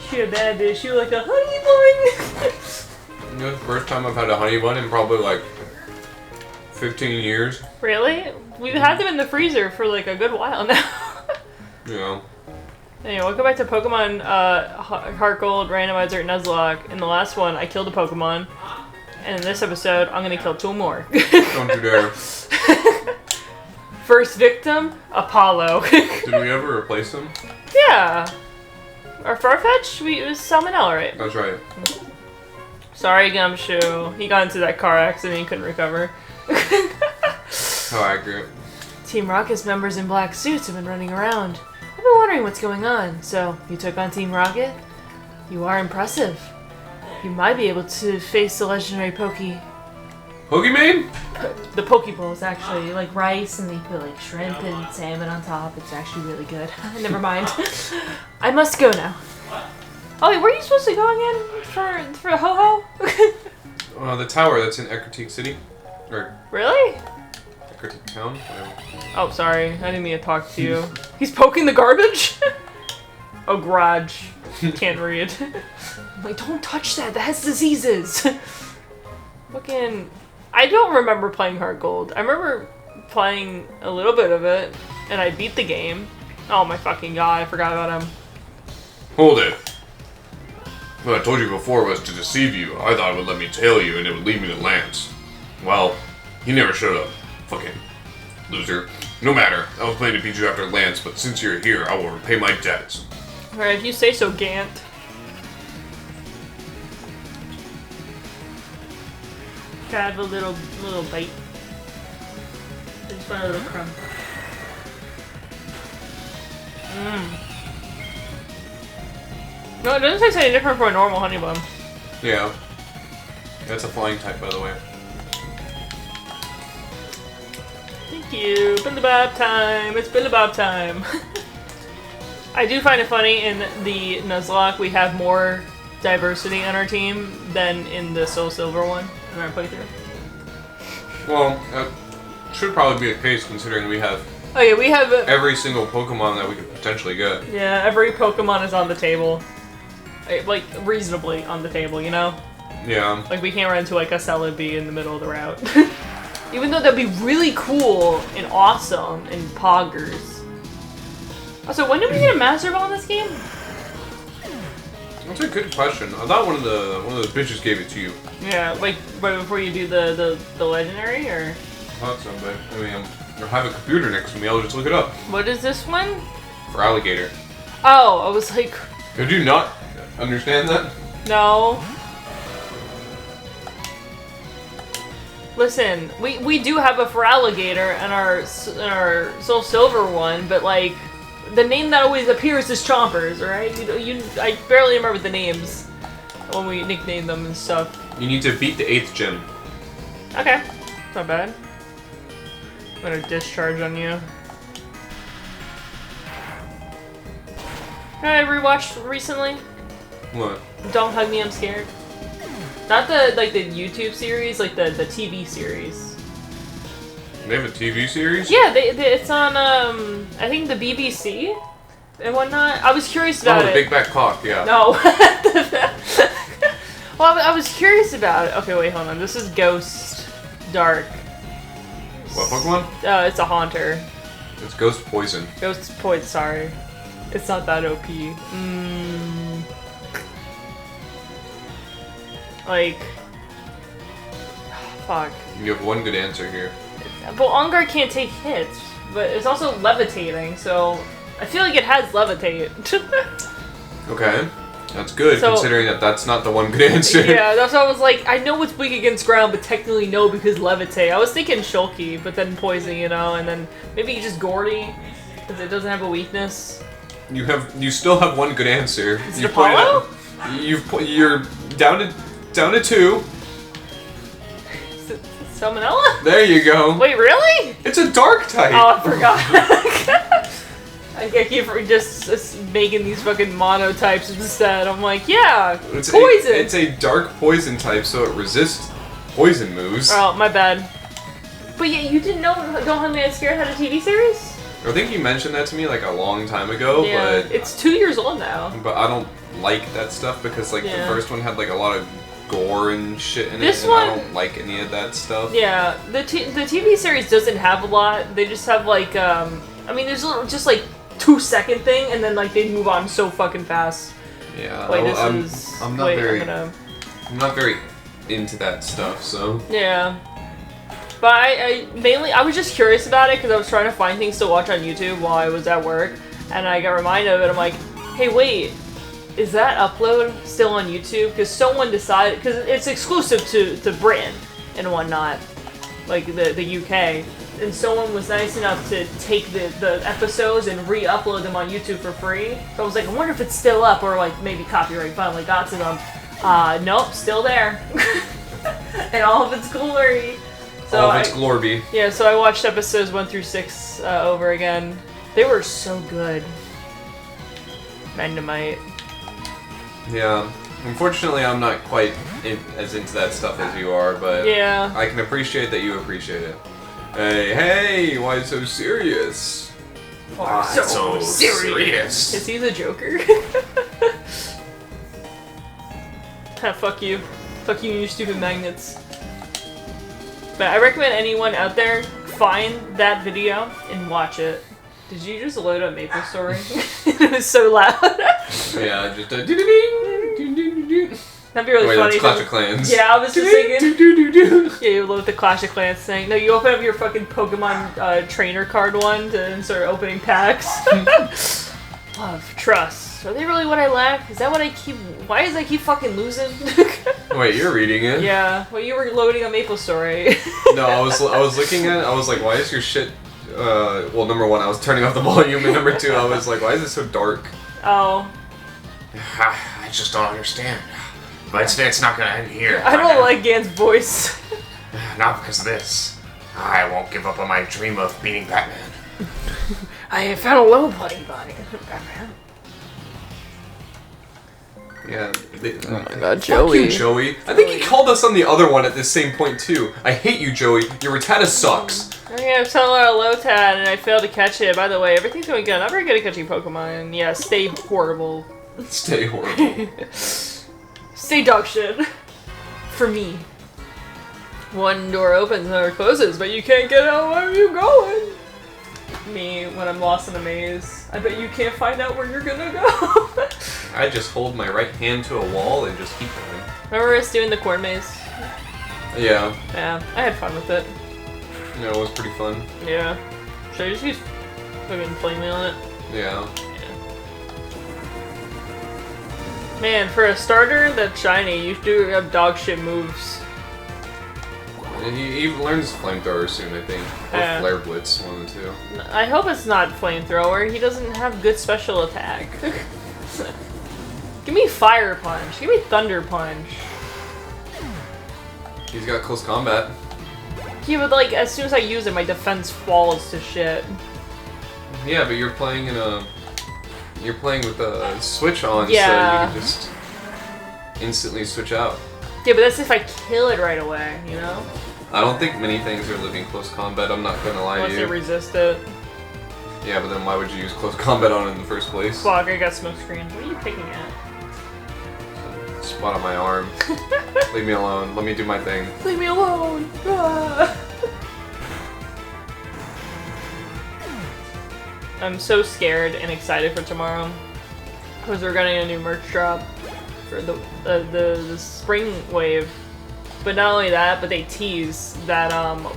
She a bad bitch. She like a honey bun. You know, the first time I've had a honey bun in probably like 15 years. Really? We've had them in the freezer for like a good while now. Yeah. Anyway, welcome back to Pokemon HeartGold, Randomizer, Nuzlocke. In the last one, I killed a Pokemon. And in this episode, I'm gonna kill 2 more. Don't you dare. First victim, Apollo. Did we ever replace him? Yeah. Our Farfetch, it was Salmonella, right? That's right. Sorry, Gumshoe. He got into that car accident and he couldn't recover. How accurate. Team Rocket's members in black suits have been running around. I've been wondering what's going on. So, you took on Team Rocket? You are impressive. You might be able to face the legendary Pokemon? The Pokeballs, actually. Like rice, and they put like shrimp and salmon on top. It's actually really good. Never mind. I must go now. Oh wait, were you supposed to go again for Ho-Ho? The tower that's in Ecruteak City. Or Really? Ecruteak Town? Whatever. Oh, sorry. I didn't mean to talk to you. He's poking the garbage? Oh, garage. Can't read. I'm like, don't touch that. That has diseases. Fucking... I don't remember playing HeartGold. I remember playing a little bit of it, and I beat the game. Oh my fucking god, I forgot about him. Hold it. What I told you before was to deceive you. I thought it would let me tail you and it would lead me to Lance. Well, he never showed up. Fucking loser. No matter. I was planning to beat you after Lance, but since you're here, I will repay my debts. Alright, if you say so, Gant. Can I have a little bite? I just want a little crumb. No, it doesn't taste any different from a normal honey bun. Yeah. That's a flying type, by the way. Thank you. Billabab time. It's Billabab time. I do find it funny in the Nuzlocke we have more diversity on our team than in the Soul Silver one in our playthrough. Well, that should probably be the case considering we have Oh yeah, we have every single Pokemon that we could potentially get. Yeah, every Pokemon is on the table. Like, reasonably on the table, you know? Yeah. Like, we can't run into, like, a Celebi in the middle of the route. Even though that'd be really cool and awesome in Poggers. Also, when did we get a Master Ball in this game? That's a good question. I thought one of those bitches gave it to you. Yeah, like, right before you do the Legendary, or? I thought so, but, I mean, I have a computer next to me, I'll just look it up. What is this one? For alligator. Oh, I was like... Did you not understand that? No. Listen, we do have a Feraligatr in our Soul Silver one, but like the name that always appears is Chompers, alright? I barely remember the names when we nickname them and stuff. You need to beat the 8th gym. Okay, not bad. I'm gonna discharge on you. I rewatched recently. What? Don't Hug Me, I'm Scared. Not the YouTube series, like the TV series. They have a TV series? Yeah, it's on I think the BBC and whatnot. I was curious about it. Oh, the Big Back Clock, yeah. No. Well, I was curious about it. Okay, wait, hold on. This is Ghost Dark. What Pokemon? It's a Haunter. It's Ghost Poison. Ghost Poison. Sorry, it's not that OP. Like, fuck. You have one good answer here. Well, Ongar can't take hits, but it's also levitating, so I feel like it has levitate. Okay, that's good, So- considering that that's not the one good answer. Yeah, that's why I was like, I know it's weak against ground, but technically no because levitate. I was thinking Shulky, but then poison, you know, and then maybe just Gordy, because it doesn't have a weakness. You still have one good answer. Is it Apollo? You're down to 2. Is it Salmonella? There you go. Wait, really? It's a dark type. Oh, I forgot. I keep just making these fucking monotypes instead. I'm like, yeah, It's poison. It's a dark poison type, so it resists poison moves. Oh, my bad. But yeah, you didn't know Don't Hug Me, I'm Scared had a TV series? I think you mentioned that to me like a long time ago, Yeah, but it's 2 years old now. I don't like that stuff because like Yeah. the first one had like a lot of gore and shit in This it, and one- I don't like any of that stuff. Yeah, the TV series doesn't have a lot. They just have like I mean, there's a little, just like 2-second thing, and then like they move on so fucking fast. Yeah, Wait, I'm not very into that stuff, so Yeah. But I mainly, I was just curious about it because I was trying to find things to watch on YouTube while I was at work, and I got reminded of it. I'm like, hey, wait, is that upload still on YouTube? Because someone decided, because it's exclusive to Britain and whatnot, like the UK, and someone was nice enough to take the episodes and re-upload them on YouTube for free. So I was like, I wonder if it's still up, or like maybe copyright finally got to them. Nope, still there. And all of its glory. So all of its glory. Yeah, so I watched episodes 1 through 6 over again. They were so good. Magnemite. Yeah. Unfortunately, I'm not quite as into that stuff as you are, but Yeah. I can appreciate that you appreciate it. Hey, why so serious? Why so serious? Is he the Joker? Fuck you. Fuck you and your stupid magnets. But I recommend anyone out there find that video and watch it. Did you just load up Maple Story? It was so loud. Yeah, just a ding-ding-ding. That'd be really Wait, funny. that's Clash of Clans. Yeah, I was just thinking. Do-do-do-do. Yeah, you load the Clash of Clans thing. No, you open up your fucking Pokemon trainer card one and start opening packs. Love, trust. Are they really what I lack? Is that what I keep... Why is I keep fucking losing? Wait, you're reading it? Yeah, well, you were loading a Maple Story. No, I was looking at it, I was like, why is your shit... well, number one, I was turning off the volume, and number two, I was like, why is it so dark? Oh. I just don't understand. But it's not gonna end here. I don't like Gan's voice. Not because of this. I won't give up on my dream of beating Batman. I found a low body. Batman. Yeah. Oh my god, Fuck you, Joey. I think he called us on the other one at this same point, too. I hate you, Joey. Your Rattata sucks. Okay, I've told a Lotad and I failed to catch it. By the way, everything's going good. I'm not very good at catching Pokemon. Yeah, stay horrible. Stay horrible. Stay dog shit. For me. One door opens, another closes, but you can't get out. Where are you going? Me, when I'm lost in a maze. I bet you can't find out where you're gonna go. I just hold my right hand to a wall and just keep going. Remember us doing the corn maze? Yeah. Yeah, I had fun with it. Yeah, it was pretty fun. Yeah. Should I just use fucking flame on it? Yeah. Man, for a starter that's shiny, you do have dog shit moves. And he learns flamethrower soon, I think. Or Yeah. flare blitz, one of the two. I hope it's not flamethrower. He doesn't have good special attack. Give me fire punch. Give me thunder punch. He's got close combat. Yeah, but like as soon as I use it, my defense falls to shit. Yeah, but you're playing in a... You're playing with the switch on, Yeah. so you can just instantly switch out. Yeah, but that's if I kill it right away, you know? I don't think many things are living close combat, I'm not gonna lie Unless to they you. resist it. Yeah, but then why would you use close combat on it in the first place? Fuck, I got smoke screens. What are you picking at? Spot on my arm. Leave me alone. Let me do my thing. Leave me alone! Ah. I'm so scared and excited for tomorrow. Because we're getting a new merch drop for the spring wave. But not only that, but they tease that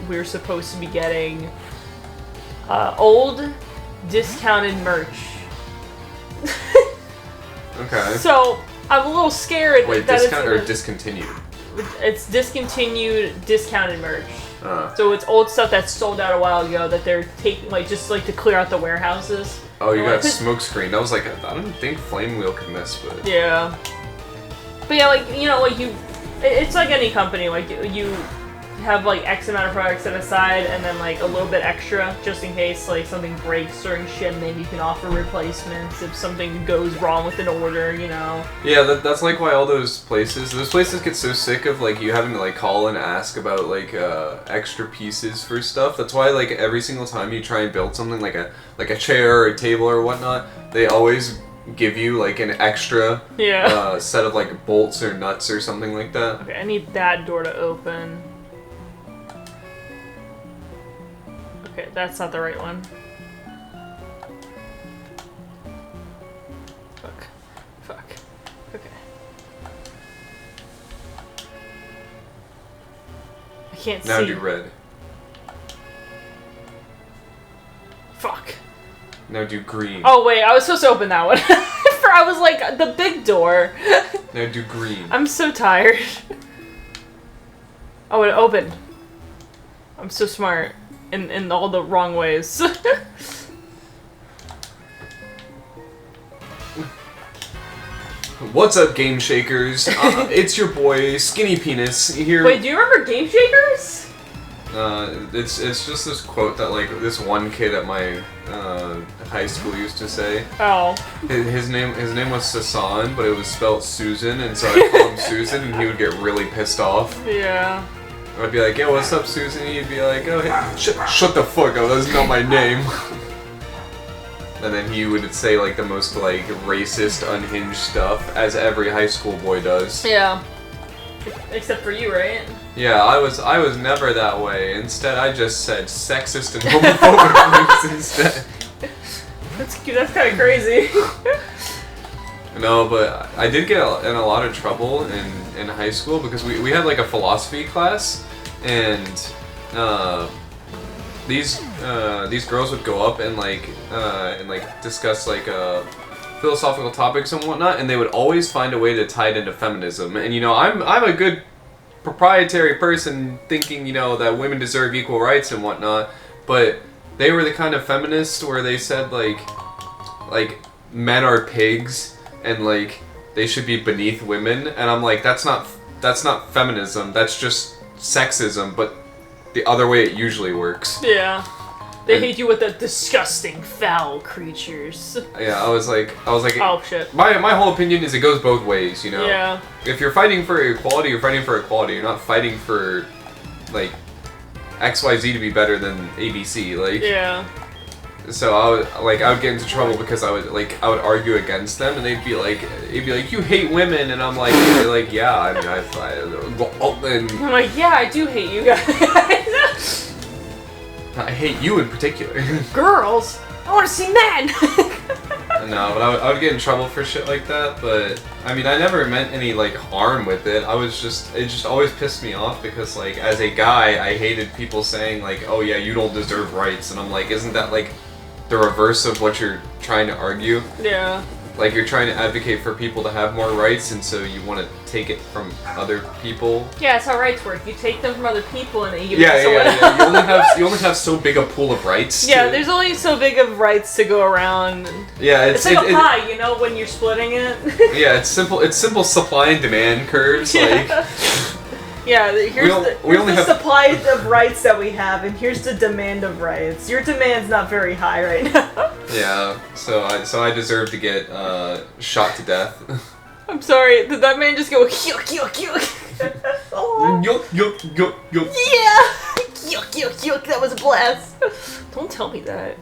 we're supposed to be getting old discounted merch. Okay. So I'm a little scared Wait, that discount or it's discontinued? it's discontinued discounted merch. Uh. So it's old stuff that's sold out a while ago that they're taking, like, just like to clear out the warehouses. Oh, you got Like, smokescreen. I was like, I don't think Flame Wheel could miss, but... yeah. But yeah, like, you know, like it's like any company, like you have like X amount of products set aside and then like a little bit extra just in case like something breaks during shipment. You can offer replacements if something goes wrong with an order, you know. Yeah, that's like why all those places get so sick of like you having to like call and ask about like extra pieces for stuff. That's why like every single time you try and build something like a chair or a table or whatnot, they always give you like an extra set of like bolts or nuts or something like that. Okay, I need that door to open. Okay, that's not the right one. Fuck. Okay. I can't Now see. do red. Fuck. Now do green. Oh wait, I was supposed to open that one. I was like, the big door. Now do green. I'm so tired. Oh, it opened. I'm so smart. In all the wrong ways. What's up, Game Shakers? It's your boy, Skinny Penis, here. Wait, do you remember Game Shakers? It's just this quote that like this one kid at my high school used to say. Oh. His name was Sasan, but it was spelled Susan, and so I'd call him Susan, and he would get really pissed off. Yeah. I'd be like, "Yo, what's up, Susan?" He'd be like, "Oh, hey, shut the fuck up. That's not my name." And then he would say like the most like racist, unhinged stuff, as every high school boy does. Yeah. Except for you, right? Yeah, I was never that way. Instead, I just said sexist and homophobic things instead. That's cute. That's kind of crazy. No, but I did get in a lot of trouble in high school because we had like a philosophy class, and these girls would go up and discuss like philosophical topics and whatnot, and they would always find a way to tie it into feminism. And you know, I'm a good proprietary person thinking, you know, that women deserve equal rights and whatnot, but they were the kind of feminists where they said like men are pigs and like they should be beneath women, and I'm like, that's not feminism, that's just sexism, but the other way it usually works. Yeah. They hate you with the disgusting, foul creatures. Yeah, I was like, oh shit. My whole opinion is it goes both ways, you know? Yeah. If you're fighting for equality, you're fighting for equality. You're not fighting for, like, XYZ to be better than ABC, like... Yeah. So I would get into trouble because I would argue against them, and they'd be like, you hate women, and I'm like, yeah, I mean, I'm like, yeah, I do hate you guys. I hate you in particular. Girls? I want to see men! No, but I would get in trouble for shit like that, but, I mean, I never meant any, like, harm with it. It just always pissed me off because, like, as a guy, I hated people saying, like, oh yeah, you don't deserve rights, and I'm like, isn't that, like, the reverse of what you're trying to argue? Yeah. Like, you're trying to advocate for people to have more rights, and so you want to take it from other people. Yeah, that's how rights work. You take them from other people and then you give it to someone else. You only have so big a pool of rights. Yeah, there's only so big of rights to go around. Yeah, it's like a pie, you know, when you're splitting it. Yeah, it's simple. It's simple supply and demand curves. Like, yeah, here's the supply of rights that we have, and here's the demand of rights. Your demand's not very high right now. Yeah, so I deserve to get shot to death. I'm sorry, did that man just go yuck yuck yuck? Oh. Yuck yuck yuck yuck. Yeah, yuck yuck yuck. That was a blast. Don't tell me that.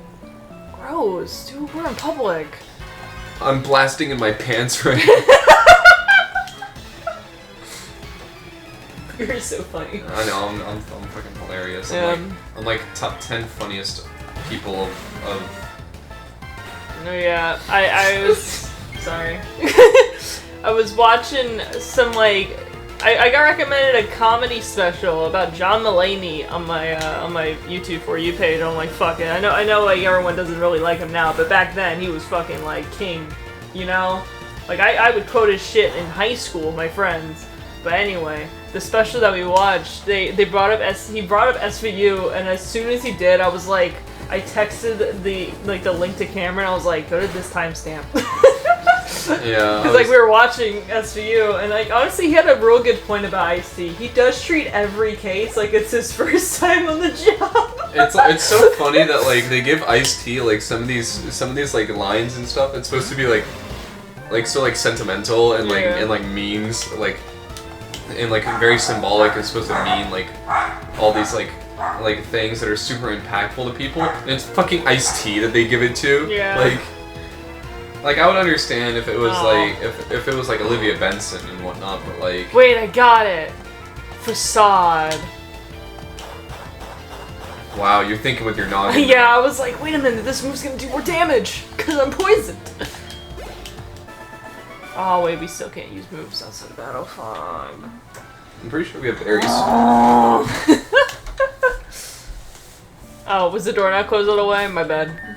Gross, dude. We're in public. I'm blasting in my pants right now. You're so funny. I know, I'm fucking hilarious. I'm like top 10 funniest people of... No, yeah, I was... sorry. I was watching some, like... I got recommended a comedy special about John Mulaney on my YouTube For You page. I'm like, fuck it. I know like everyone doesn't really like him now, but back then he was fucking like king, you know? Like I would quote his shit in high school with my friends. But anyway, the special that we watched, he brought up SVU, and as soon as he did, I was like, I texted the link to Cameron. I was like, go to this timestamp. Yeah. Because like we were watching SVU, and like honestly, he had a real good point about Ice-T. He does treat every case like it's his first time on the job. It's so funny that like they give Ice-T like some of these like lines and stuff. It's supposed to be like so like sentimental and like and like means like. And like very symbolic, it's supposed to mean like all these like things that are super impactful to people. And it's fucking Ice-T that they give it to. Yeah. Like, I would understand if it was Oh. like if it was like Olivia Benson and whatnot, but like. Wait, I got it. Facade. Wow, you're thinking with your noggin. Yeah, I was like, wait a minute, this move's gonna do more damage because I'm poisoned. Oh wait, we still can't use moves outside of Battle 5. I'm pretty sure we have berries. Oh, was the door not closed all the way? My bad.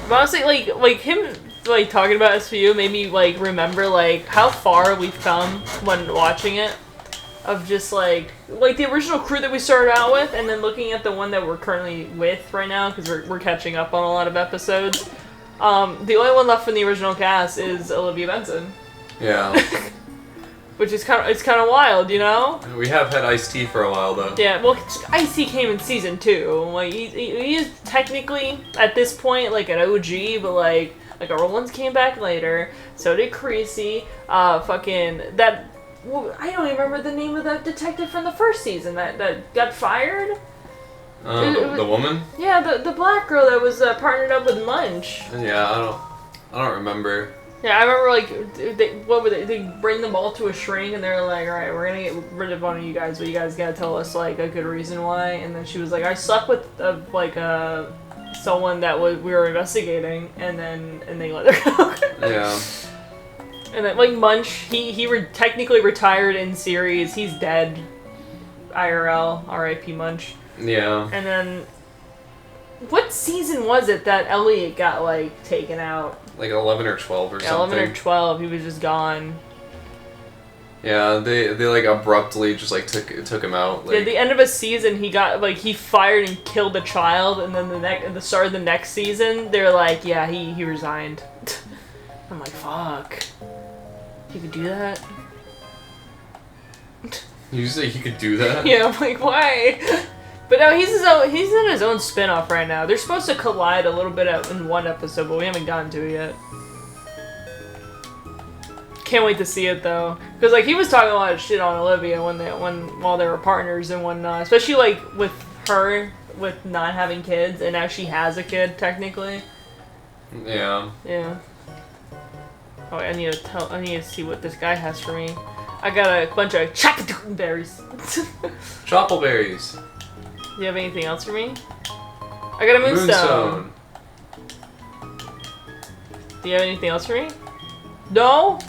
But honestly, like him like talking about SVU made me like remember like how far we've come when watching it. Of just like the original crew that we started out with, and then looking at the one that we're currently with right now because we're catching up on a lot of episodes. The only one left from the original cast is Olivia Benson. Yeah. Which is kind of wild, you know? We have had Ice-T for a while though. Yeah, well, Ice-T came in season 2. Like he is technically at this point like an OG, but like Roland's came back later. So did Creasy. Fucking that. Well, I don't even remember the name of that detective from the first season that got fired. The woman? Yeah, the black girl that was partnered up with Munch. Yeah, I don't remember. Yeah, I remember like they bring them all to a shrink and they're like, all right, we're gonna get rid of one of you guys, but you guys gotta tell us like a good reason why. And then she was like, I slept with someone that we were investigating, and they let her go. Yeah. And then like Munch, he technically retired in series. He's dead. IRL, R.I.P. Munch. Yeah. And then, what season was it that Elliot got like taken out? Like 11 or 12 or something. 11 or 12. He was just gone. Yeah, they like abruptly just like took him out. Like, At the end of a season, he got like he fired and killed a child, and then at the start of the next season, they're like, yeah, he resigned. I'm like, fuck. He could do that? You say he could do that? Yeah, I'm like, why? But no, he's in his own spin-off right now. They're supposed to collide a little bit in one episode, but we haven't gotten to it yet. Can't wait to see it though, because like he was talking a lot of shit on Olivia while they were partners and whatnot, especially like with her with not having kids, and now she has a kid technically. Yeah. Yeah. Oh, I need to see what this guy has for me. I got a bunch of chocolate berries. Choppleberries. Do you have anything else for me? I got a moonstone. Do you have anything else for me? No?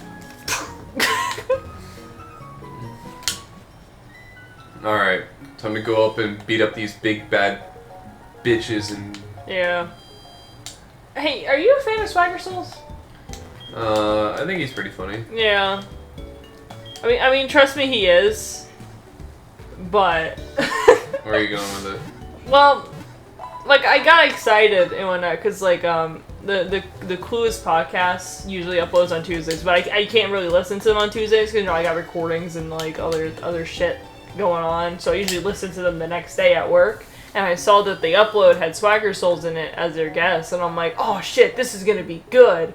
Alright, time to go up and beat up these big bad bitches and... Yeah. Hey, are you a fan of Swagger Souls? I think he's pretty funny. Yeah. I mean, trust me, he is. But... Where are you going with it? Well, like, I got excited and whatnot, because, like, the Clueless podcast usually uploads on Tuesdays, but I can't really listen to them on Tuesdays, because, you know, I got recordings and, like, other shit going on, so I usually listen to them the next day at work, and I saw that the upload had Swagger Souls in it as their guest, and I'm like, oh shit, this is gonna be good,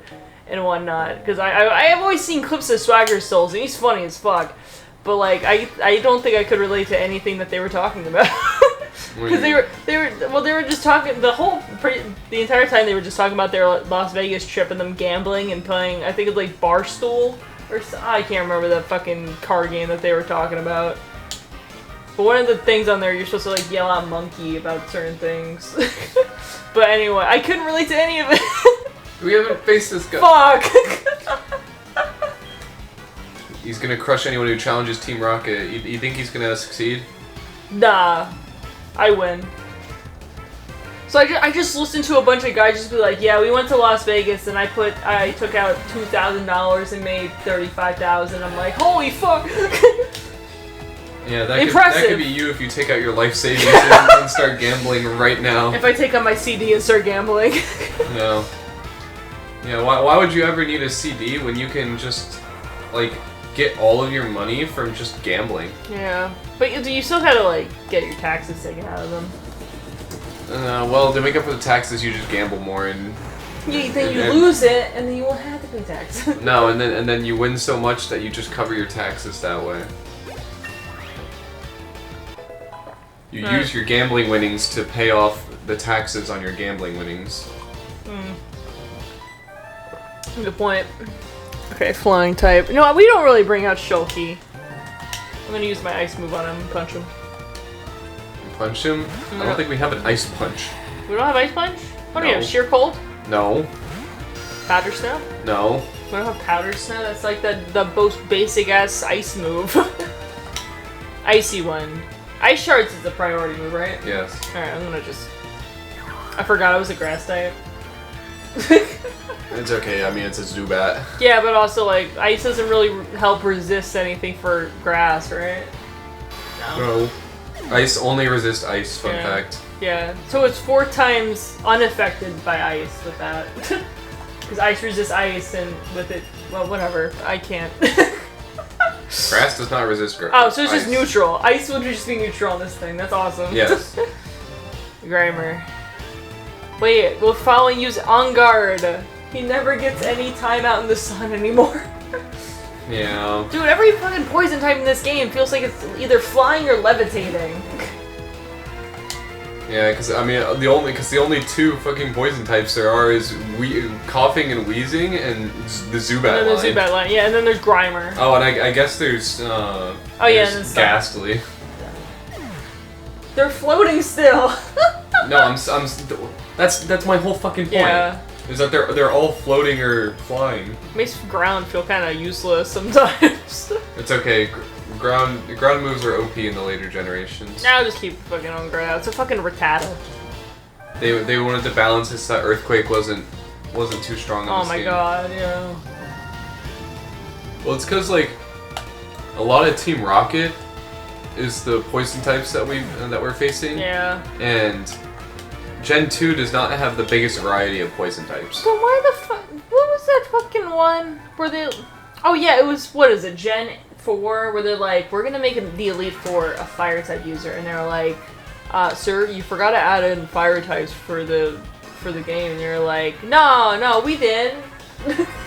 and whatnot, because I have always seen clips of Swagger Souls, and he's funny as fuck, but, like, I don't think I could relate to anything that they were talking about. Because they were just talking the entire time they were just talking about their Las Vegas trip and them gambling and playing, I think it's like Barstool or I can't remember the fucking card game that they were talking about. But one of the things on there, you're supposed to like yell out monkey about certain things. But anyway, I couldn't relate to any of it. We haven't faced this guy. Fuck. He's gonna crush anyone who challenges Team Rocket. You think he's gonna succeed? Nah. I win. So I just listened to a bunch of guys just be like, yeah, we went to Las Vegas and I took out $2,000 and made $35,000. I'm like, holy fuck! Yeah, that Impressive. could be you if you take out your life savings and start gambling right now. If I take out my CD and start gambling. No. Yeah, why would you ever need a CD when you can just, like, get all of your money from just gambling? Yeah. But you still gotta, like, get your taxes taken out of them. Well, to make up for the taxes, you just gamble more and... Then you lose it, and then you won't have to pay taxes. No, and then you win so much that you just cover your taxes that way. You use your gambling winnings to pay off the taxes on your gambling winnings. Good point. Okay, flying type. No, we don't really bring out Shulky. I'm gonna use my ice move on him and punch him. Punch him? I don't think we have an ice punch. We don't have ice punch? What do No. you have? Sheer cold? No. Powder snow? No. We don't have powder snow? That's like the most basic ass ice move. Icy one. Ice shards is the priority move, right? Yes. Alright, I'm gonna just... I forgot I was a grass type. It's okay, I mean, it's a Zubat. Yeah, but also, like, ice doesn't really help resist anything for grass, right? No. Ice only resists ice, fun Yeah. fact. Yeah, so it's 4 times unaffected by ice with that. Because ice resists ice, and with it, well, whatever. I can't. Grass does not resist grass. Oh, so it's just neutral. Ice would just be neutral on this thing. That's awesome. Yes. Grimer. Wait, will following use on guard? He never gets any time out in the sun anymore. Yeah. Dude, every fucking poison type in this game feels like it's either flying or levitating. Yeah, because I mean, the only 2 fucking poison types there are is coughing and wheezing, and the Zubat And then line. there's Zubat line. Yeah, and then there's Grimer. Oh, and I guess there's Oh yeah, and there's then Ghastly. They're floating still. No, that's my whole fucking point. Yeah. Is that they're all floating or flying. Makes ground feel kind of useless sometimes. It's okay. Ground moves are OP in the later generations. Now just keep fucking on ground. It's a fucking Rattata. They wanted to balance this so Earthquake wasn't too strong in Oh this my game. god, yeah. Well, it's because like a lot of Team Rocket is the poison types that we're facing. Yeah. And Gen 2 does not have the biggest variety of poison types. But why the fuck? What was that fucking one where they? Oh yeah, it was. What is it? Gen 4, where they're like, we're gonna make the Elite Four a fire type user, and they're like, sir, you forgot to add in fire types for the game, and you're like, no, we did.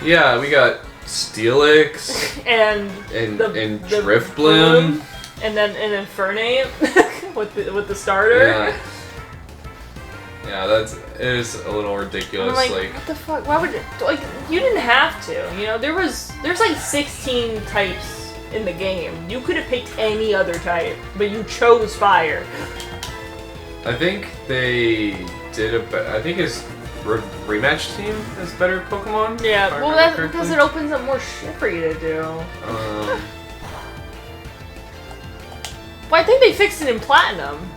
Yeah, we got Steelix and and Driftblim. and then an Infernape with the starter. Yeah. Yeah, it is a little ridiculous. I'm like, what the fuck? Why would like you didn't have to? You know, there's like 16 types in the game. You could have picked any other type, but you chose fire. I think they did I think his rematch team is better Pokemon. Yeah, if I well, remember that's correctly. because it opens up more shit for you to do. Well, I think they fixed it in Platinum,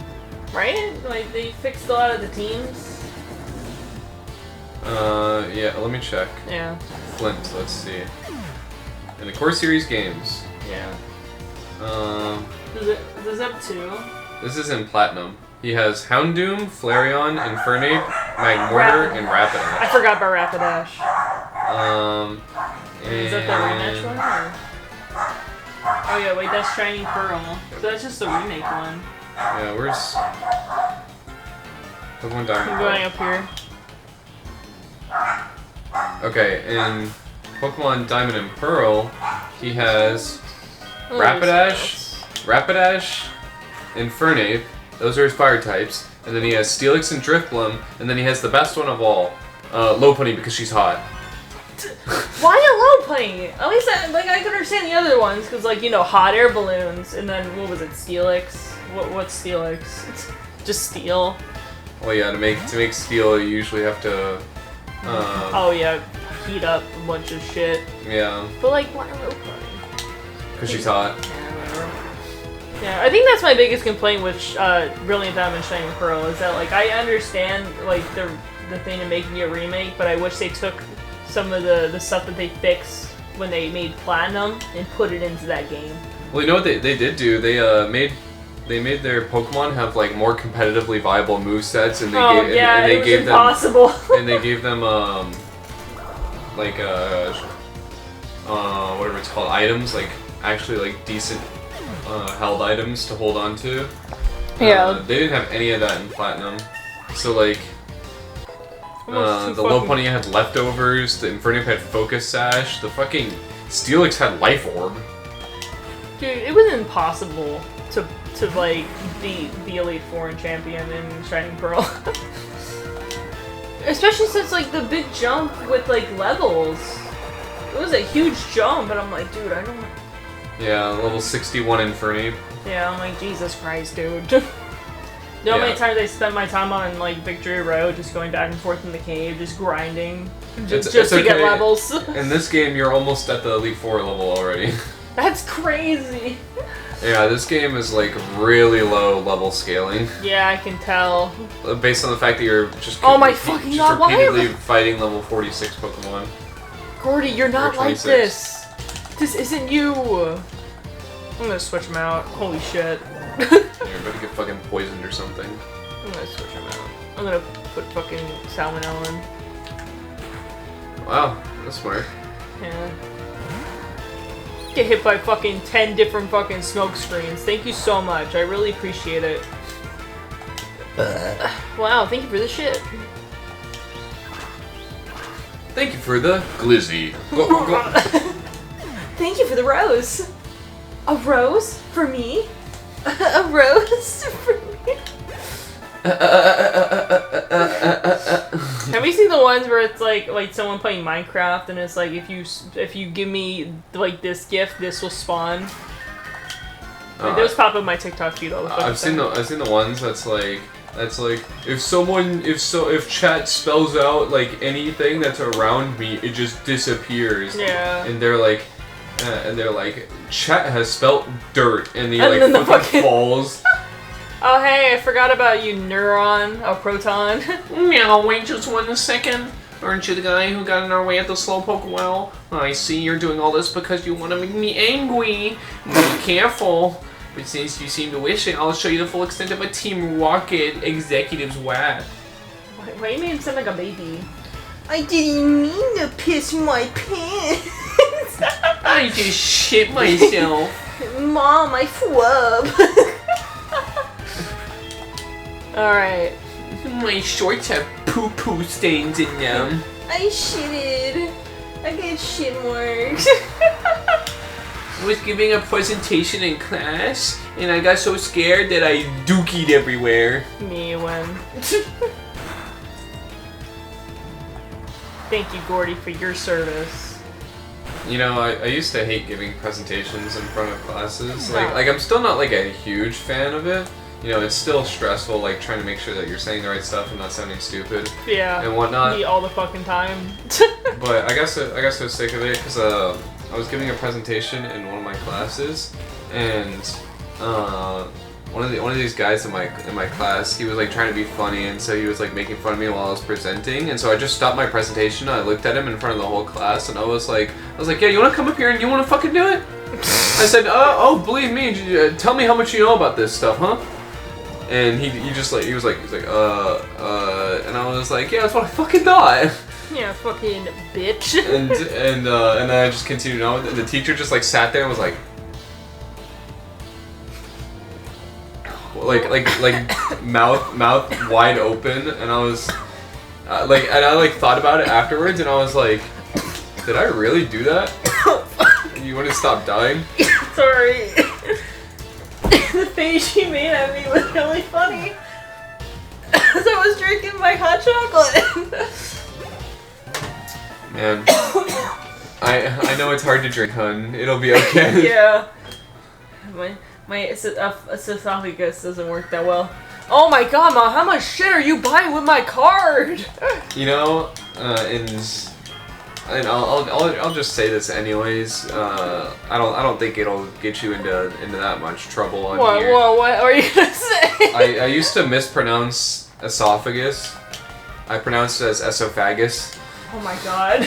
right? Like they fixed a lot of the teams. Yeah, let me check. Yeah. Flint, let's see. In the Core Series games. Yeah. Does it have 2? This is in Platinum. He has Houndoom, Flareon, Infernape, Magmortar, and I Rapidash. forgot about Rapidash. Is that the rematch one? Or? Oh yeah, wait, that's Shining Pearl. So that's just the remake one. Yeah, where's Pokemon Diamond? I'm going up here. Okay, in Pokemon Diamond and Pearl, he has Oh, Rapidash, Infernape. Those are his fire types. And then he has Steelix and Drifblim. And then he has the best one of all, Lopunny, because she's hot. Why a Lopunny? At least I can understand the other ones, because like, you know, hot air balloons, and then what was it, Steelix? What's Steelix? It's just steel. Well, yeah, to make steel, you usually have to. Oh yeah, heat up a bunch of shit. Yeah, But like, why a Lopunny? because she's hot. Yeah, whatever. Yeah, I think that's my biggest complaint with Brilliant Diamond Shining Pearl is that like I understand like the thing of making a remake, but I wish they took some of the stuff that they fixed when they made Platinum and put it into that game. Well, you know what they did do? They made their Pokemon have like more competitively viable movesets, and they gave impossible. and they gave them like whatever it's called, items, like actually like decent held items to hold on to. Yeah. They didn't have any of that in Platinum. So like Almost the too fucking- Lopunny had leftovers, the Infernape had Focus Sash, the fucking Steelix had Life Orb. Dude, it was impossible to like beat the Elite Four and Champion in Shining Pearl. Especially since like the big jump with like levels. It was a huge jump, but I'm like, dude, I don't. Yeah, level 61 Inferni. Yeah, I'm like, Jesus Christ, dude. You know how many times I spent my time on like Victory Road, just going back and forth in the cave, just grinding, just to get levels. In this game, you're almost at the Elite Four level already. That's crazy. Yeah, this game is like really low level scaling. Yeah, I can tell. Based on the fact that you're just oh my fucking god, repeatedly fighting level 46 Pokemon. Gordy, you're not like 26. this. This isn't you. I'm gonna switch him out. Holy shit. You're about to get fucking poisoned or something. I'm gonna switch him out. I'm gonna put fucking Salmonella in. Wow, that's smart. Yeah. Get hit by fucking 10 different fucking smoke screens. Thank you so much. I really appreciate it. Wow, thank you for the shit. Thank you for the Glizzy. go, go, go. Thank you for the rose. A rose for me? A rose for me? Have you seen the ones where it's like someone playing Minecraft and it's like if you give me like this gift, this will spawn? Like, those pop up in my TikTok feed all the time. I've seen the ones that's like if chat spells out like anything that's around me, it just disappears. Yeah. And they're like chat has spelt dirt and then the fucking falls. Oh hey, I forgot about you, Neuron. Oh, Proton. Meow, wait just 1 second. Aren't you the guy who got in our way at the Slowpoke well? I see you're doing all this because you want to make me angry. Be careful. But since you seem to wish it, I'll show you the full extent of a Team Rocket executive's wrath. Why you made him sound like a baby? I didn't mean to piss my pants. I just shit myself. Mom, I flub. Alright. My shorts have poo-poo stains in them. I shitted. I get shit marks. I was giving a presentation in class, and I got so scared that I dookied everywhere. Me when. Thank you, Gordy, for your service. You know, I used to hate giving presentations in front of classes. Like I'm still not like a huge fan of it. You know, it's still stressful, like trying to make sure that you're saying the right stuff and not sounding stupid. Yeah. And whatnot. Me all the fucking time. But I guess I was sick of it because I was giving a presentation in one of my classes, and one of these guys in my class, he was like trying to be funny, and so he was like making fun of me while I was presenting, and so I just stopped my presentation. I looked at him in front of the whole class, and I was like, yeah, you want to come up here and you want to fucking do it? I said, oh, believe me, tell me how much you know about this stuff, huh? And he was like, and I was like, yeah, that's what I fucking thought. Yeah, fucking bitch. and then I just continued on with it. The teacher just like sat there and was like mouth wide open, and I was and I thought about it afterwards, and I was like, did I really do that? You want to stop dying? Sorry. The face she made at me was really funny. As I was drinking my hot chocolate. Man, I know it's hard to drink, hun. It'll be okay. Yeah. My esophagus doesn't work that well. Oh my god, Mom, how much shit are you buying with my card? You know, and I'll just say this anyways. I don't think it'll get you into that much trouble on here. What are you gonna say? I used to mispronounce esophagus. I pronounced it as esophagus. Oh my god.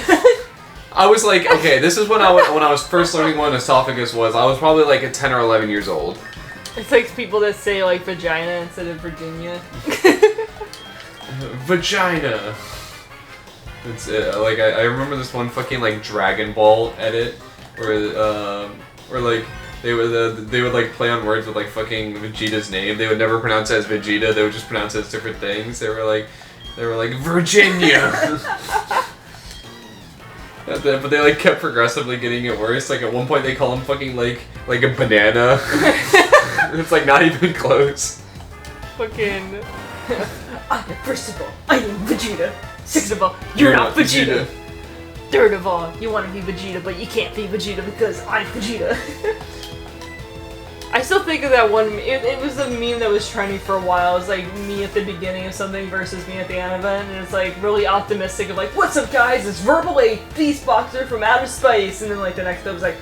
I was like, okay, this is when I was first learning what an esophagus was. I was probably like 10 or 11 years old. It's like people that say like vagina instead of Virginia. Vagina. It's like I remember this one fucking like Dragon Ball edit where like they would like play on words with like fucking Vegeta's name. They would never pronounce it as Vegeta. They would just pronounce it as different things. They were like Virginia. But they like kept progressively getting it worse. Like at one point they call him fucking like a banana. It's like not even close. Fucking. First of all, I am Vegeta. Second of all, you're not Vegeta. Third of all, you want to be Vegeta, but you can't be Vegeta because I'm Vegeta. I still think of that one. It was a meme that was trending for a while. It was like me at the beginning of something versus me at the end of it, and it's like really optimistic of like, "What's up, guys? It's Verbal A, Beast Boxer from outer space," and then like the next clip was like,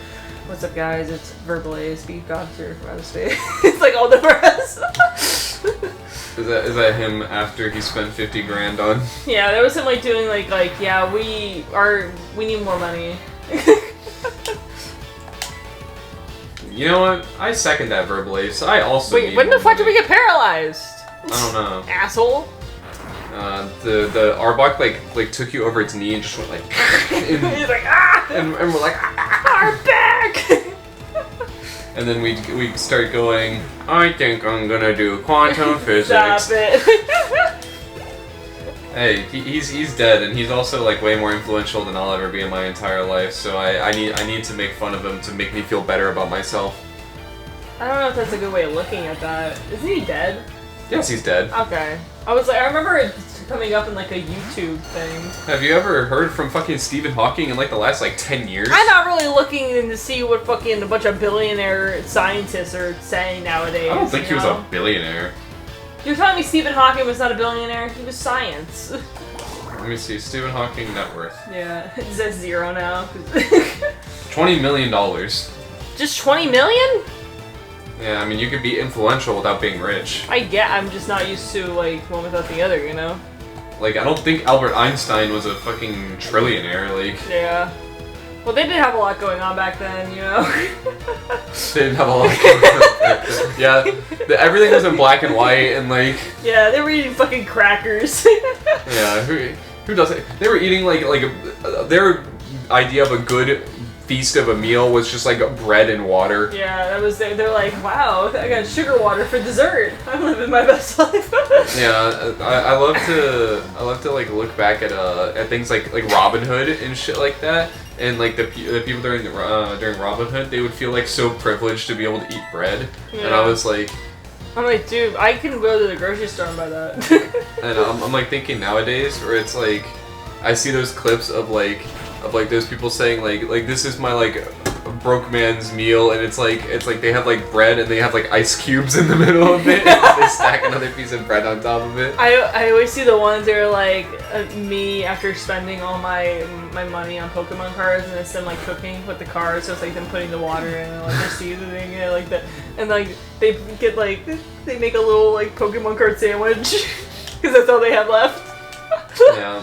"What's up, guys? It's Verbal A, Beast Boxer from outer space." It's like all the rest. Is that him after he spent 50 grand on? Yeah, there was him like doing like yeah, we need more money. You know what? I second that Verbal Ace. I also Wait, need when the more fuck did money. we get paralyzed? I don't know. Asshole. The Arbok like took you over its knee and just went like He's like, ah! and we're like Our back! and then we start going, I think I'm gonna do quantum physics. Stop it. Hey, he's dead, and he's also like way more influential than I'll ever be in my entire life. So I need to make fun of him to make me feel better about myself. I don't know if that's a good way of looking at that. Isn't he dead? Yes, he's dead. Okay. I remember it coming up in like a YouTube thing. Have you ever heard from fucking Stephen Hawking in like the last like 10 years? I'm not really looking in to see what fucking a bunch of billionaire scientists are saying nowadays. I don't think he was know? a billionaire. You're telling me Stephen Hawking was not a billionaire? He was science. Let me see, Stephen Hawking net worth. Yeah, it says 0 now. $20 million. Just 20 million? Yeah, I mean, you could be influential without being rich. I'm just not used to like one without the other, you know? Like, I don't think Albert Einstein was a fucking trillionaire, like... Yeah. Well, they did have a lot going on back then, you know? They didn't have a lot going on back then. Yeah, everything was in black and white, and like... Yeah, they were eating fucking crackers. Yeah, who does it? They were eating like their idea of a good feast of a meal was just like bread and water. Yeah, that was they're like, wow, I got sugar water for dessert. I'm living my best life. Yeah, I love to like look back at things like Robin Hood and shit like that, and like the people during Robin Hood, they would feel like so privileged to be able to eat bread, Yeah. and I was like, I'm like, dude, I can go to the grocery store and buy that. and I'm like thinking nowadays where it's like, I see those clips of like those people saying like this is my like broke man's meal, and it's like they have like bread and they have like ice cubes in the middle of it, and they stack another piece of bread on top of it. I always see the ones that are like me after spending all my money on Pokemon cards, and it's them like cooking with the cards, so it's like them putting the water in and like they're seasoning it like that, and like they get like they make a little like Pokemon card sandwich because that's all they have left. Yeah.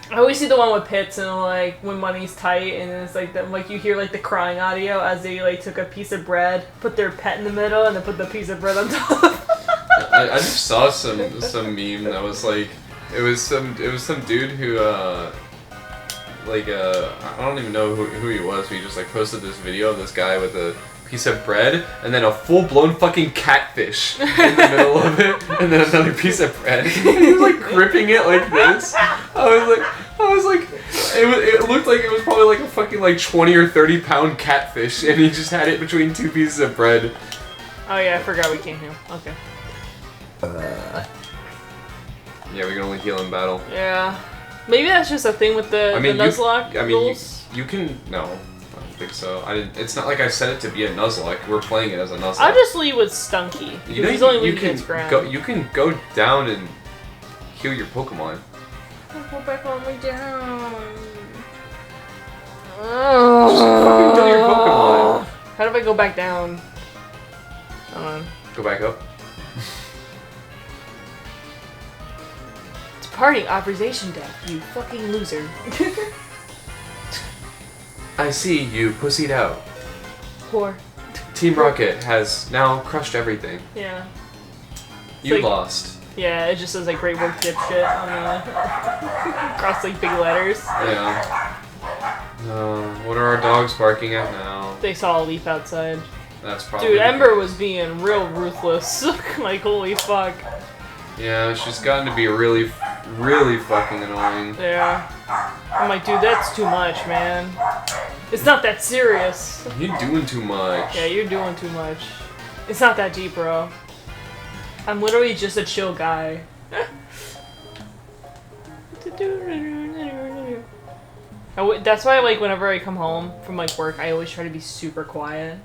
I always see the one with pits and like when money's tight, and it's like them like you hear like the crying audio as they like took a piece of bread, put their pet in the middle, and then put the piece of bread on top. I just saw some meme that was like it was some dude who I don't even know who he was, but he just like posted this video of this guy with a piece of bread and then a full-blown fucking catfish in the middle of it, and then another piece of bread. He was like gripping it like this. I was like it looked like it was probably like a fucking like 20 or 30 pound catfish, and he just had it between two pieces of bread. Oh yeah, I forgot we came here. Okay. Yeah, we can only heal in battle. Yeah. Maybe that's just a thing with the Nuzlocke rules. you can no. I don't think so. It's not like I set it to be a Nuzlocke. We're playing it as a Nuzlocke. I'll just leave with Stunky. You know, He's only you weak can against ground. go. You can go down and heal your Pokemon. I'll go back all the way down. Fucking heal your Pokemon. How do I go back down? Hold on. Go back up. It's party authorization deck, you fucking loser. I see you pussied out. Whore. Team Rocket has now crushed everything. Yeah. You like- lost. Yeah, it just says like great work dipshit on the across like big letters. Yeah. What are our dogs barking at now? They saw a leaf outside. That's probably. Dude, Ember was being real ruthless. Like, holy fuck. Yeah, she's gotten to be really, really fucking annoying. Yeah. I'm like, dude, that's too much, man. It's not that serious. You're doing too much. Yeah, you're doing too much. It's not that deep, bro. I'm literally just a chill guy. That's why, like, whenever I come home from, like, work, I always try to be super quiet.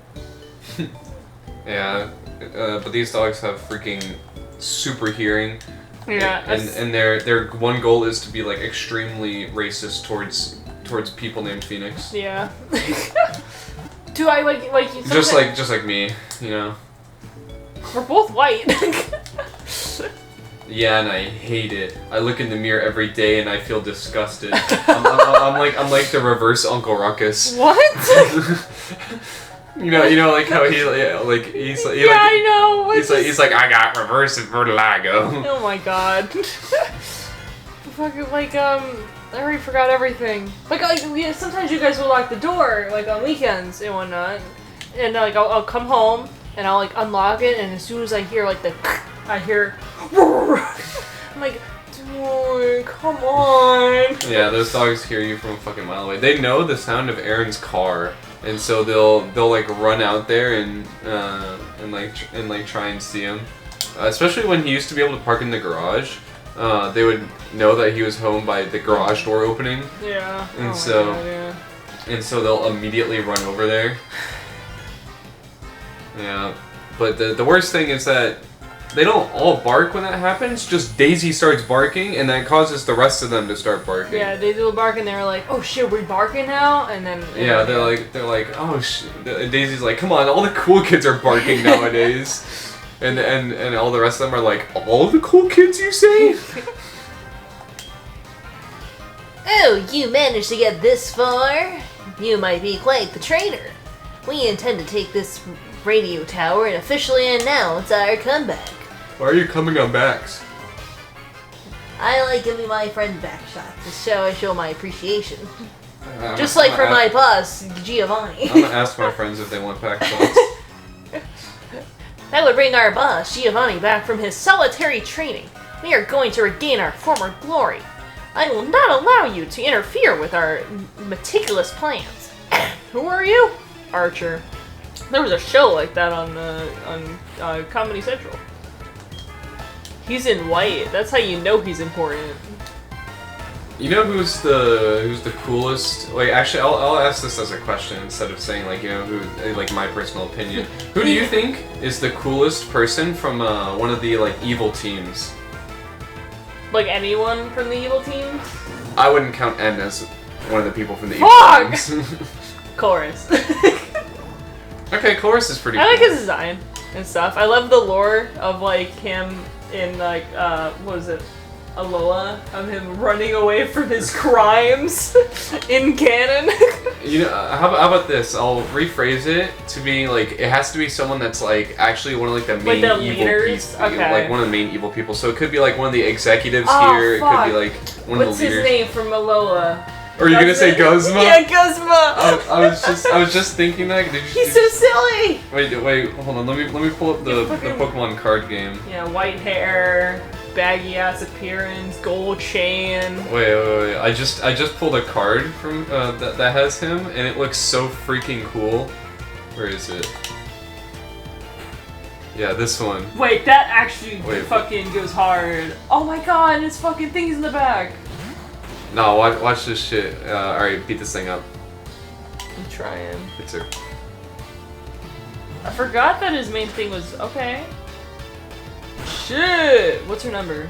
Yeah, but these dogs have freaking super hearing. Yeah. And their one goal is to be like extremely racist towards people named Phoenix. Yeah. Do I like you? Just like me, you know. We're both white. Yeah, and I hate it. I look in the mirror every day and I feel disgusted. I'm like the reverse Uncle Ruckus. What? You know, like how he I know. He's like I got reverse vertigo. Oh my god. Fucking like I already forgot everything. Like sometimes you guys will lock the door like on weekends and whatnot, and like I'll come home and I'll like unlock it, and as soon as I hear like I hear. I'm like, dude, come on. Yeah, those dogs hear you from a fucking mile away. They know the sound of Aaron's car. And so they'll like run out there and try and see him, especially when he used to be able to park in the garage. They would know that he was home by the garage door opening. Yeah. And God, and so they'll immediately run over there. Yeah, but the worst thing is that they don't all bark when that happens. Just Daisy starts barking, and that causes the rest of them to start barking. Yeah, Daisy will bark, and they're like, "Oh shit, we're barking now," and then. Yeah, they're like, "Oh shit!" Daisy's like, "Come on, all the cool kids are barking nowadays," and all the rest of them are like, "All the cool kids, you say?" Oh, you managed to get this far? You might be quite the trainer. We intend to take this radio tower and officially announce our comeback. Why are you coming on backs? I like giving my friend back shots. I show my appreciation. Just like for my boss, Giovanni. I'm gonna ask my friends if they want back shots. That would bring our boss, Giovanni, back from his solitary training. We are going to regain our former glory. I will not allow you to interfere with our meticulous plans. Who are you? Archer. There was a show like that on Comedy Central. He's in white. That's how you know he's important. You know who's the coolest? Wait, actually, I'll ask this as a question instead of saying like, you know, who, like, my personal opinion. Who do you think is the coolest person from one of the like evil teams? Like anyone from the evil team? I wouldn't count N as one of the people from the Fuck! evil teams. Chorus. Okay, Chorus is pretty I cool. like his design and stuff. I love the lore of like him in like what was it? Alola, of him running away from his crimes in canon. You know, how about this? I'll rephrase it to be like, it has to be someone that's like actually one of like the main the evil leaders? people, Okay. like one of the main evil people. So it could be like one of the executives Oh, here. fuck. It could be like one What's of the his leaders. name from Alola? Or are you gonna say Guzma? Yeah, Guzma. I was just thinking that. He's so silly. Wait, hold on. Let me pull up the Pokemon card game. Yeah, white hair, baggy ass appearance, gold chain. Wait. I just pulled a card from that has him, and it looks so freaking cool. Where is it? Yeah, this one. Wait, that actually Wait, fucking goes hard. Oh my god, his fucking thing's in the back. No, watch this shit. Alright, beat this thing up. I'm trying. It's her. I forgot that his main thing was okay. Shit! What's her number?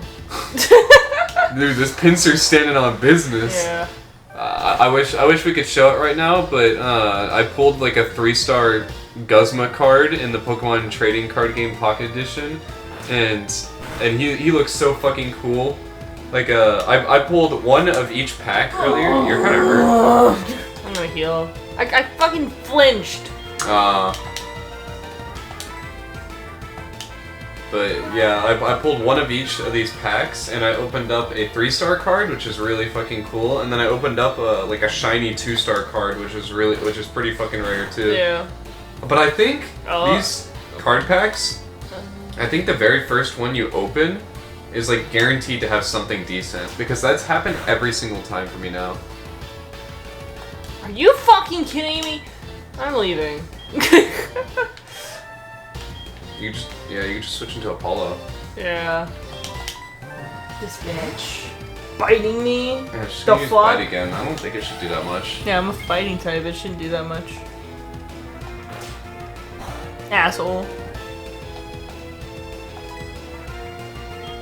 Dude, this pincer's standing on business. Yeah. I wish we could show it right now, but I pulled like a 3-star Guzma card in the Pokemon trading card game Pocket Edition, and he looks so fucking cool. Like I pulled one of each pack earlier. You're kind of hurt. I'm gonna heal. I fucking flinched. But yeah, I pulled one of each of these packs, and I opened up a 3-star card, which is really fucking cool, and then I opened up like a shiny 2-star card, which is pretty fucking rare too. Yeah. But I think these card packs, I think the very first one you open is like guaranteed to have something decent, because that's happened every single time for me now. Are you fucking kidding me? I'm leaving. You just switch into Apollo. Yeah. This bitch. biting me. Yeah, she's The gonna use fuck? bite again. I don't think it should do that much. Yeah, I'm a fighting type. It shouldn't do that much. Asshole.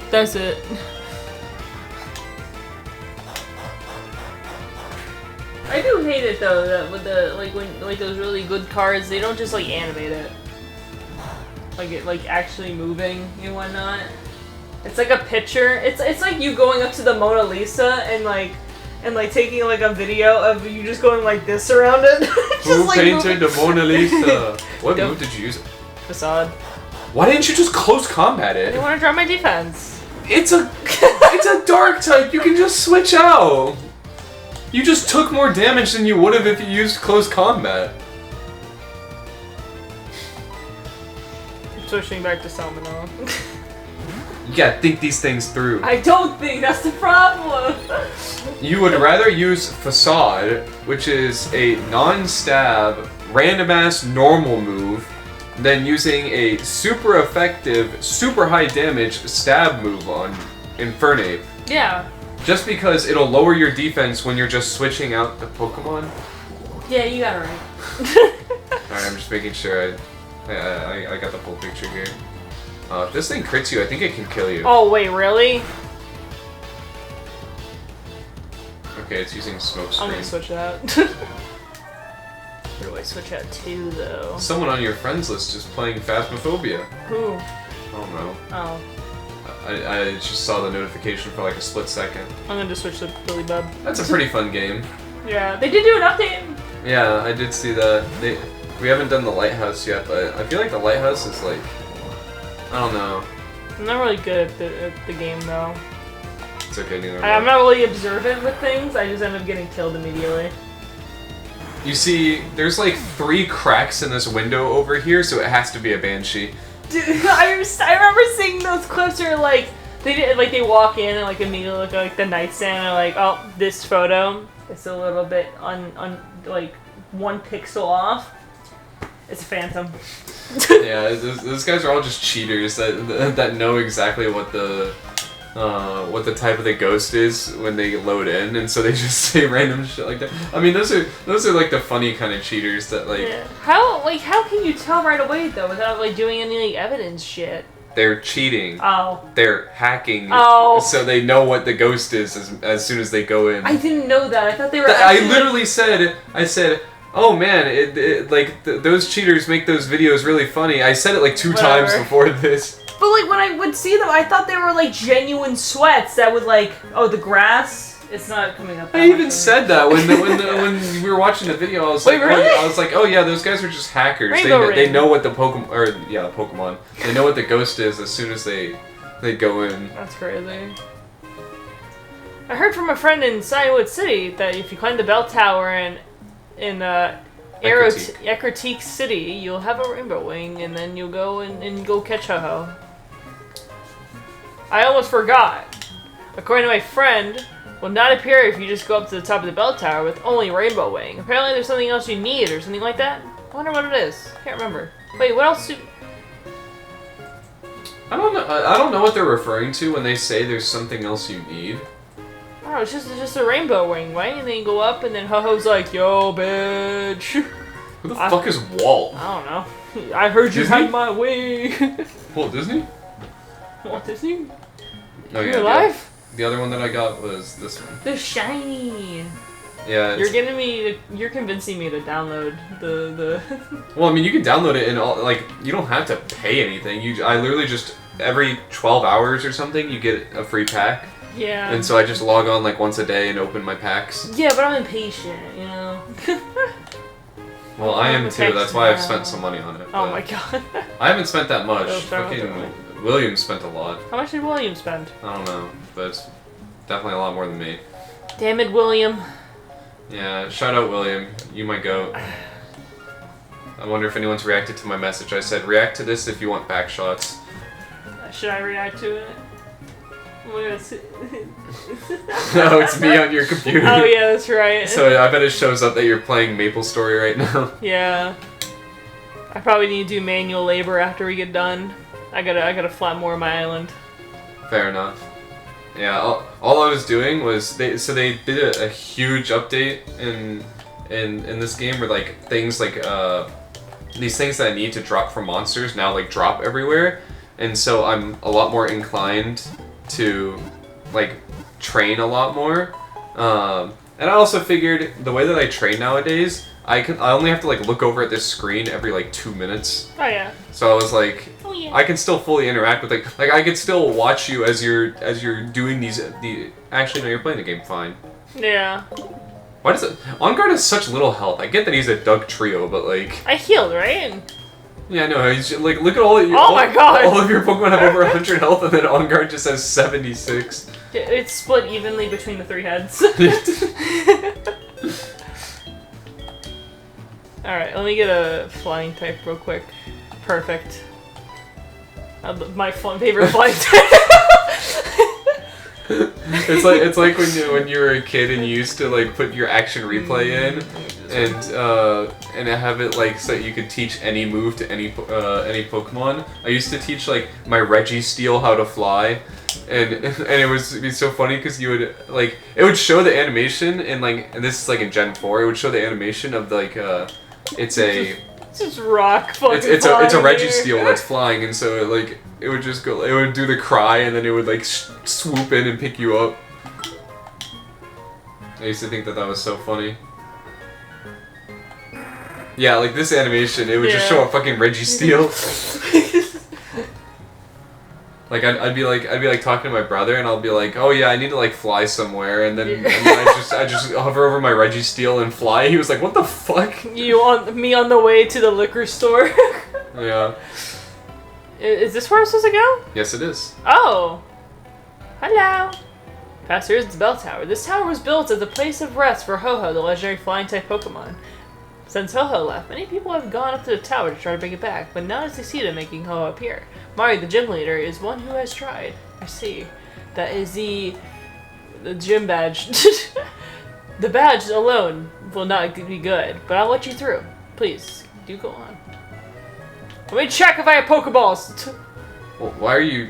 That's it. I do hate it though that with the when those really good cards, they don't just like animate it, like it like actually moving and whatnot. It's like a picture. It's like you going up to the Mona Lisa and taking like a video of you just going like this around it. Just, Who like, painted moving. the Mona Lisa? What Don't- move did you use? Facade. Why didn't you just close combat I it? want to drop my defense. It's a dark type. You can just switch out. You just took more damage than you would have if you used close combat. I'm switching back to Salmonella. You gotta think these things through. I don't think that's the problem. You would rather use Facade, which is a non-stab, random-ass normal move, than using a super effective, super high damage stab move on Infernape. Yeah. Just because it'll lower your defense when you're just switching out the Pokemon. Yeah, you got it right. Alright, I'm just making sure I got the full picture here. If this thing crits you, I think it can kill you. Oh wait, really? Okay, it's using Smoke I'm Screen. gonna switch it out. Where do I switch out to though? Someone on your friends list is playing Phasmophobia. Who? I don't know. Oh, I just saw the notification for like a split second. I'm gonna just switch to Billy Bub. That's a pretty fun game. Yeah, they did do an update. Yeah, I did see that. We haven't done the Lighthouse yet, but I feel like the Lighthouse is like, I don't know. I'm not really good at the game though. It's okay, neither am I'm not really observant with things. I just end up getting killed immediately. You see, there's like 3 cracks in this window over here, so it has to be a Banshee. Dude, I remember seeing those clips where like they walk in and like immediately look at like the nightstand and they're like, oh, this photo is a little bit on like 1 pixel off. It's a phantom. Yeah, those guys are all just cheaters that know exactly what the type of the ghost is when they load in, and so they just say random shit like that. I mean, those are like the funny kind of cheaters that like. Yeah. How can you tell right away though without like doing any like evidence shit? They're cheating. Oh. They're hacking. Oh. So they know what the ghost is as soon as they go in. I didn't know that. I thought they were. I actually, literally said, oh man, those cheaters make those videos really funny. I said it like 2 times Whatever. before this. But like when I would see them, I thought they were like genuine sweats that would like, oh, the grass. It's not coming up. I even said that when we were watching the video. I was Wait, like, really? I was like, oh yeah, those guys are just hackers. Rainbow They Ring. know what the Pokemon. They know what the ghost is as soon as they go in. That's crazy. I heard from a friend in Signwood City that if you climb the bell tower in Ecrotique City, you'll have a rainbow wing, and then you'll go and go catch Ho-Ho. I almost forgot. According to my friend, will not appear if you just go up to the top of the bell tower with only rainbow wing. Apparently there's something else you need or something like that. I wonder what it is. Can't remember. Wait, what else? I don't know. I don't know what they're referring to when they say there's something else you need. I don't know, it's just a rainbow wing, right? And then you go up, and then Ho-Ho's like, yo, bitch. Who the fuck is Walt? I don't know. I heard you Disney? had my wing. Walt Disney? Walt Disney? Oh You're yeah. alive? The other one that I got was this one. They're shiny. Yeah. You're convincing me to download the Well, I mean, you can download it and all. Like, you don't have to pay anything. I literally just every 12 hours or something you get a free pack. Yeah. And so I just log on like once a day and open my packs. Yeah, but I'm impatient, you know. Well, I am the too. text That's why I've now. spent some money on it. Oh but my god. I haven't spent that much. Oh, sorry, Fucking sorry. William spent a lot. How much did William spend? I don't know, but it's definitely a lot more than me. Damn it, William. Yeah, shout out William. You my goat. I wonder if anyone's reacted to my message. I said, react to this if you want back shots. Should I react to it? I'm gonna see- No, it's me on your computer. Oh yeah, that's right. So I bet it shows up that you're playing Maple Story right now. Yeah. I probably need to do manual labor after we get done. I gotta flat more of my island. Fair enough. Yeah, all I was doing was they did a huge update in this game where like things like these things that I need to drop from monsters now like drop everywhere, and so I'm a lot more inclined to like train a lot more. And I also figured the way that I train nowadays, I only have to like look over at this screen every like 2 minutes. Oh yeah. So I was like, Oh yeah. I can still fully interact with like I could still watch you as you're doing the. Actually, no, you're playing the game fine. Yeah. Why does it? On Guard has such little health. I get that he's a Doug trio, but like. I healed, right? Yeah, no. He's like, look at all of your. Oh my god! All of your Pokemon have over 100 health, and then On Guard just has 76. It's split evenly between the 3 heads. Alright, let me get a flying type real quick. Perfect. My favorite flying type. It's like when you were a kid and you used to like put your action replay in and have it like so that you could teach any move to any Pokemon. I used to teach like my Registeel how to fly, and it'd be so funny because you would like it would show the animation and this is like in Gen 4. It would show the animation of like it's a just rock fucking it's a flying Registeel here. that's flying, and so it would just go. It would do the cry, and then it would like swoop in and pick you up. I used to think that was so funny. Yeah, like this animation, it would just show a fucking Registeel. Like I'd be like talking to my brother, and I'll be like, oh yeah, I need to like fly somewhere, and then I just hover over my Registeel and fly. He was like, what the fuck? Me on the way to the liquor store. Yeah. Is this where I'm supposed to go? Yes, it is. Oh. Hello. Past here is the Bell Tower. This tower was built as a place of rest for Ho-Oh, the legendary flying type Pokemon. Since Ho-Oh left, many people have gone up to the tower to try to bring it back, but none has succeeded in making Ho-Oh appear. Mario, the gym leader, is one who has tried. I see. That is the gym badge. The badge alone will not be good, but I'll let you through. Please, do go on. Let me check if I have Pokeballs. Well, why are you?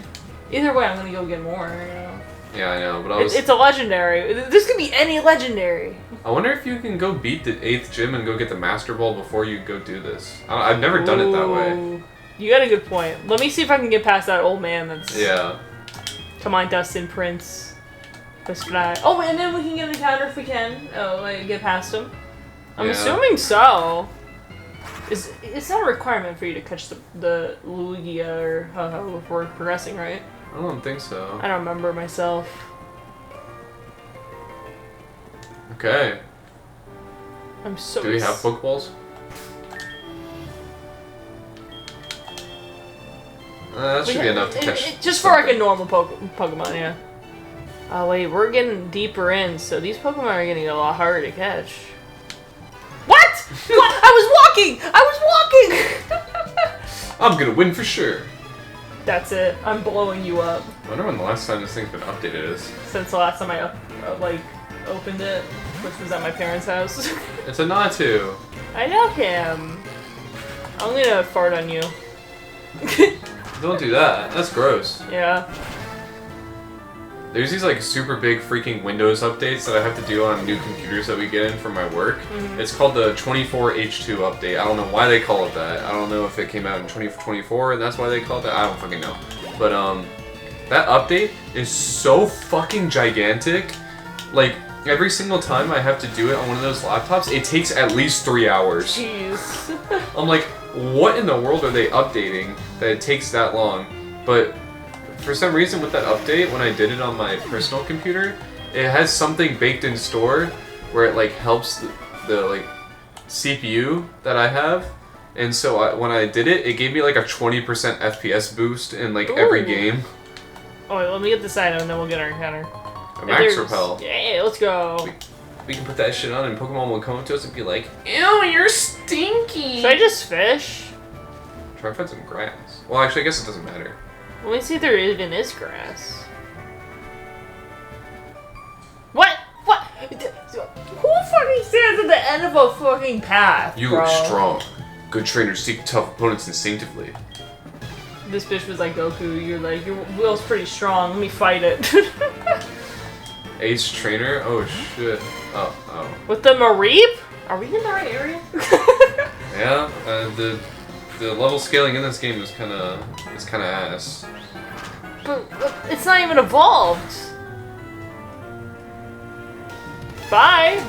Either way, I'm gonna go get more. You know? Yeah, I know, but I was. It's a legendary. This could be any legendary. I wonder if you can go beat the 8th gym and go get the Master Ball before you go do this. I've never done it that way. Ooh. You got a good point. Let me see if I can get past that old man that's... Yeah. Come on, Dustin Prince. Let's try. Oh, and then we can get an encounter if we can. Oh, like, get past him. I'm assuming so. It's not a requirement for you to catch the Lugia or Ho-Oh before progressing, right? I don't think so. I don't remember myself. Okay. I'm so... Do we have Pokeballs? That should be enough to catch. Just for like a normal Pokemon, yeah. Oh wait, we're getting deeper in, so these Pokemon are getting a lot harder to catch. What? What? I was walking! I'm gonna win for sure. That's it. I'm blowing you up. I wonder when the last time this thing's been updated is. Since the last time I opened it, which was at my parents' house. It's a Natu. I know him. I'm gonna fart on you. Don't do that. That's gross. Yeah. There's these like super big freaking Windows updates that I have to do on new computers that we get in for my work. Mm-hmm. It's called the 24H2 update. I don't know why they call it that. I don't know if it came out in 2024 and that's why they call it that. I don't fucking know. But that update is so fucking gigantic. Like every single time I have to do it on one of those laptops, it takes at least 3 hours. Jeez. I'm like, what in the world are they updating that it takes that long? But for some reason with that update, when I did it on my personal computer, it has something baked in store where it like helps the like CPU that I have. And so when I did it, it gave me like a 20% FPS boost in like every game. Oh, wait, let me get this item and then we'll get our encounter. A Max Repel. Yeah, let's go. We can put that shit on and Pokemon will come up to us and be like, Ew, you're stinky. Should I just fish? try to find some grass. Well, actually, I guess it doesn't matter. Let me see if there even is grass. What? What? Who fucking stands at the end of a fucking path, You bro? look strong. Good trainers seek tough opponents instinctively. This bitch was like, Goku, you're like, your will's pretty strong, let me fight it. Ace Trainer? Oh shit. Oh. With the Mareep? Are we in the right area? Yeah, the level scaling in this game is kind of ass. But it's not even evolved. Bye.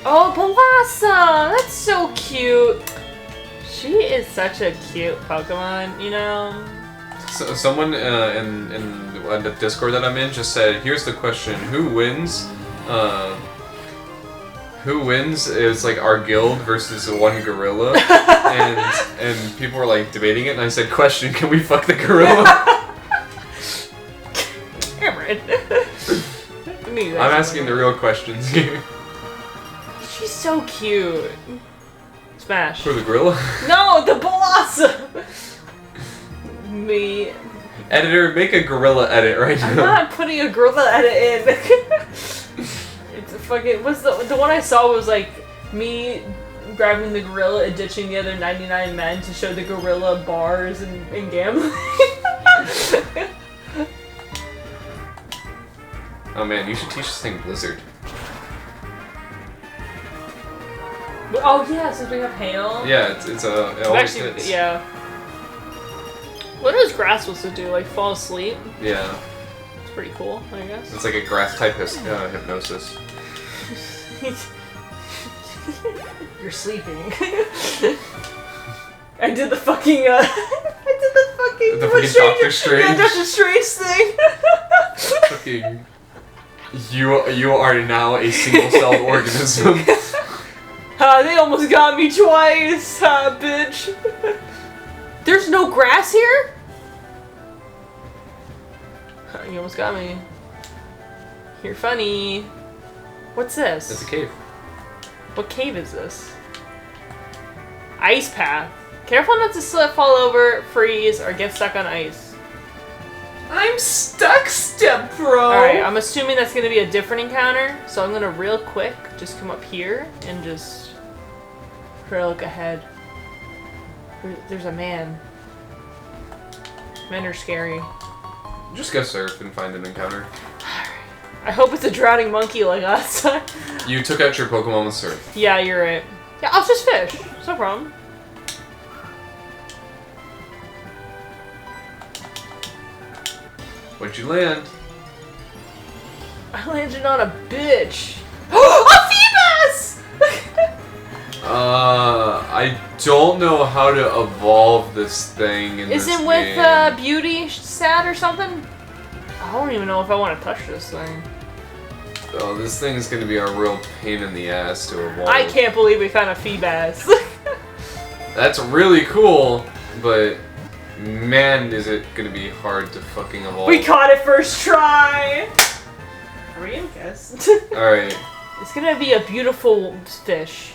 Oh, Blossom! That's so cute. She is such a cute Pokemon, you know? So, someone in the Discord that I'm in just said, here's the question, who wins? Who wins is like our guild versus one gorilla, and people were like debating it, and I said, question, can we fuck the gorilla? Cameron. I'm asking the real questions here. She's so cute. Smash. For the gorilla? No, the Blossom! Me. Editor, make a gorilla edit right now. I'm not putting a gorilla edit in. It's a fucking. What's the one I saw was like me grabbing the gorilla and ditching the other 99 men to show the gorilla bars and gambling. Oh man, you should teach this thing Blizzard. Oh yeah, since we have hail. Yeah, it always Actually, hits. yeah. What is grass supposed to do? Like fall asleep? Yeah. It's pretty cool, I guess. It's like a grass type hypnosis. You're sleeping. I did the fucking The fucking Doctor Strange. Yeah, Doctor Strange thing. Fucking. You are now a single-celled organism. They almost got me twice, bitch. There's no grass here? You almost got me. You're funny. What's this? It's a cave. What cave is this? Ice path. Careful not to slip, fall over, freeze, or get stuck on ice. I'm stuck, Step Bro. Alright, I'm assuming that's going to be a different encounter, so I'm going to real quick just come up here and just look ahead. There's a man. Men are scary. Just go surf and find an encounter. I hope it's a drowning monkey like us. You took out your Pokemon with surf. Yeah, you're right. Yeah, I'll just fish. It's no problem. Where'd you land? I landed on a bitch. A Phoebus! I don't know how to evolve this thing in Is this it with game. Beauty Stat or something? I don't even know if I want to touch this thing. Oh, this thing is gonna be a real pain in the ass to evolve. I can't believe we found a Phoebus. That's really cool, but man, is it gonna be hard to fucking evolve. We caught it first try! Are we in guess? Alright. It's gonna be a beautiful fish.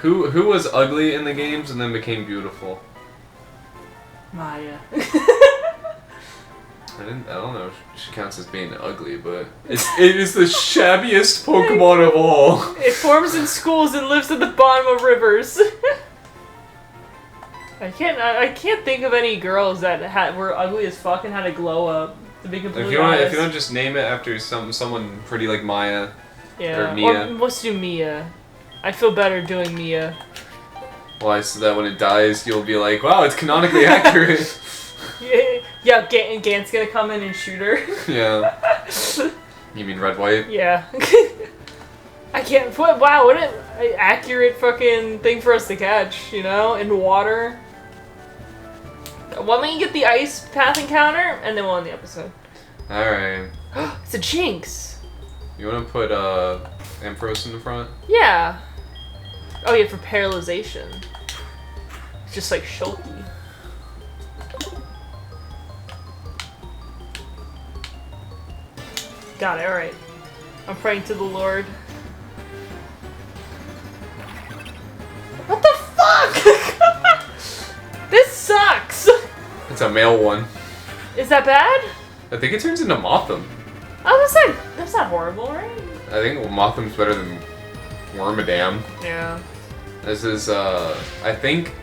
Who was ugly in the games and then became beautiful? Maya. I don't know if she counts as being ugly, but it is the shabbiest Pokemon of all. It forms in schools and lives at the bottom of rivers. I can't think of any girls that were ugly as fuck and had a glow up. The big blue If you want eyes. to just name it after someone pretty like Maya. Yeah. Or Mia. Or let's do Mia. I feel better doing Mia. Why? So that when it dies, you'll be like, wow, it's canonically accurate. Yeah, Gant's gonna come in and shoot her. Yeah. You mean red white? Yeah. I can't put. Wow, what an accurate fucking thing for us to catch, you know, in water. Why don't you get the ice path encounter, and then we'll end the episode. All right. It's a Jinx. You want to put Ampharos in the front? Yeah. Oh yeah, for paralyzation. It's just like Shulky. Got it. All right. I'm praying to the Lord. What the fuck? This sucks. It's a male one. Is that bad? I think it turns into Mothim. That's not horrible, right? I think Mothim's better than Wormadam. Yeah. This is, I think,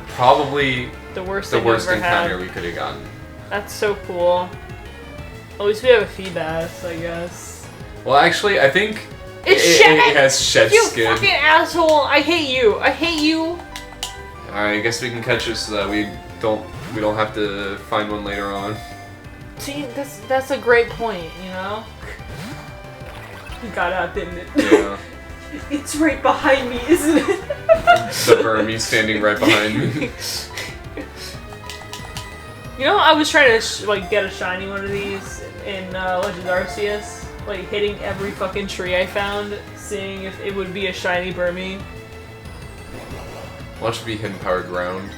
probably The worst the thing worst I've ever encounter had. we could have gotten. That's so cool. At least we have a Feebas, I guess. Well, actually, I think It's it shed! has shed You skin. fucking asshole! I hate you! I hate you! Alright, I guess we can catch it so that we don't have to find one later on. See, that's a great point, you know? You got out, didn't it? Yeah. It's right behind me, isn't it? The Burmy standing right behind me. You know, I was trying to like get a shiny one of these in Legends Arceus, like hitting every fucking tree I found, seeing if it would be a shiny Burmy. Watch it be hidden power ground.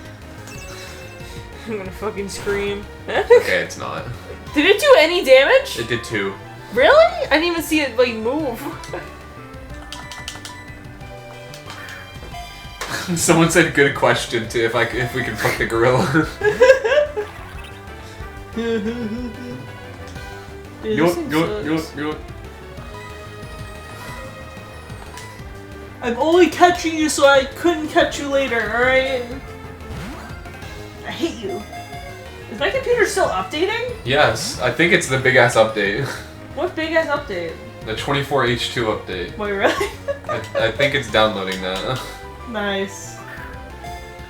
I'm gonna fucking scream. Okay, it's not. Did it do any damage? It did too. Really? I didn't even see it like move. Someone said good question to if we can fuck the gorilla. Dude, this thing sucks. I'm only catching you so I couldn't catch you later, alright? I hate you. Is my computer still updating? Yes, I think it's the big ass update. What big ass update? The 24H2 update. Wait, really? I think it's downloading that. Nice.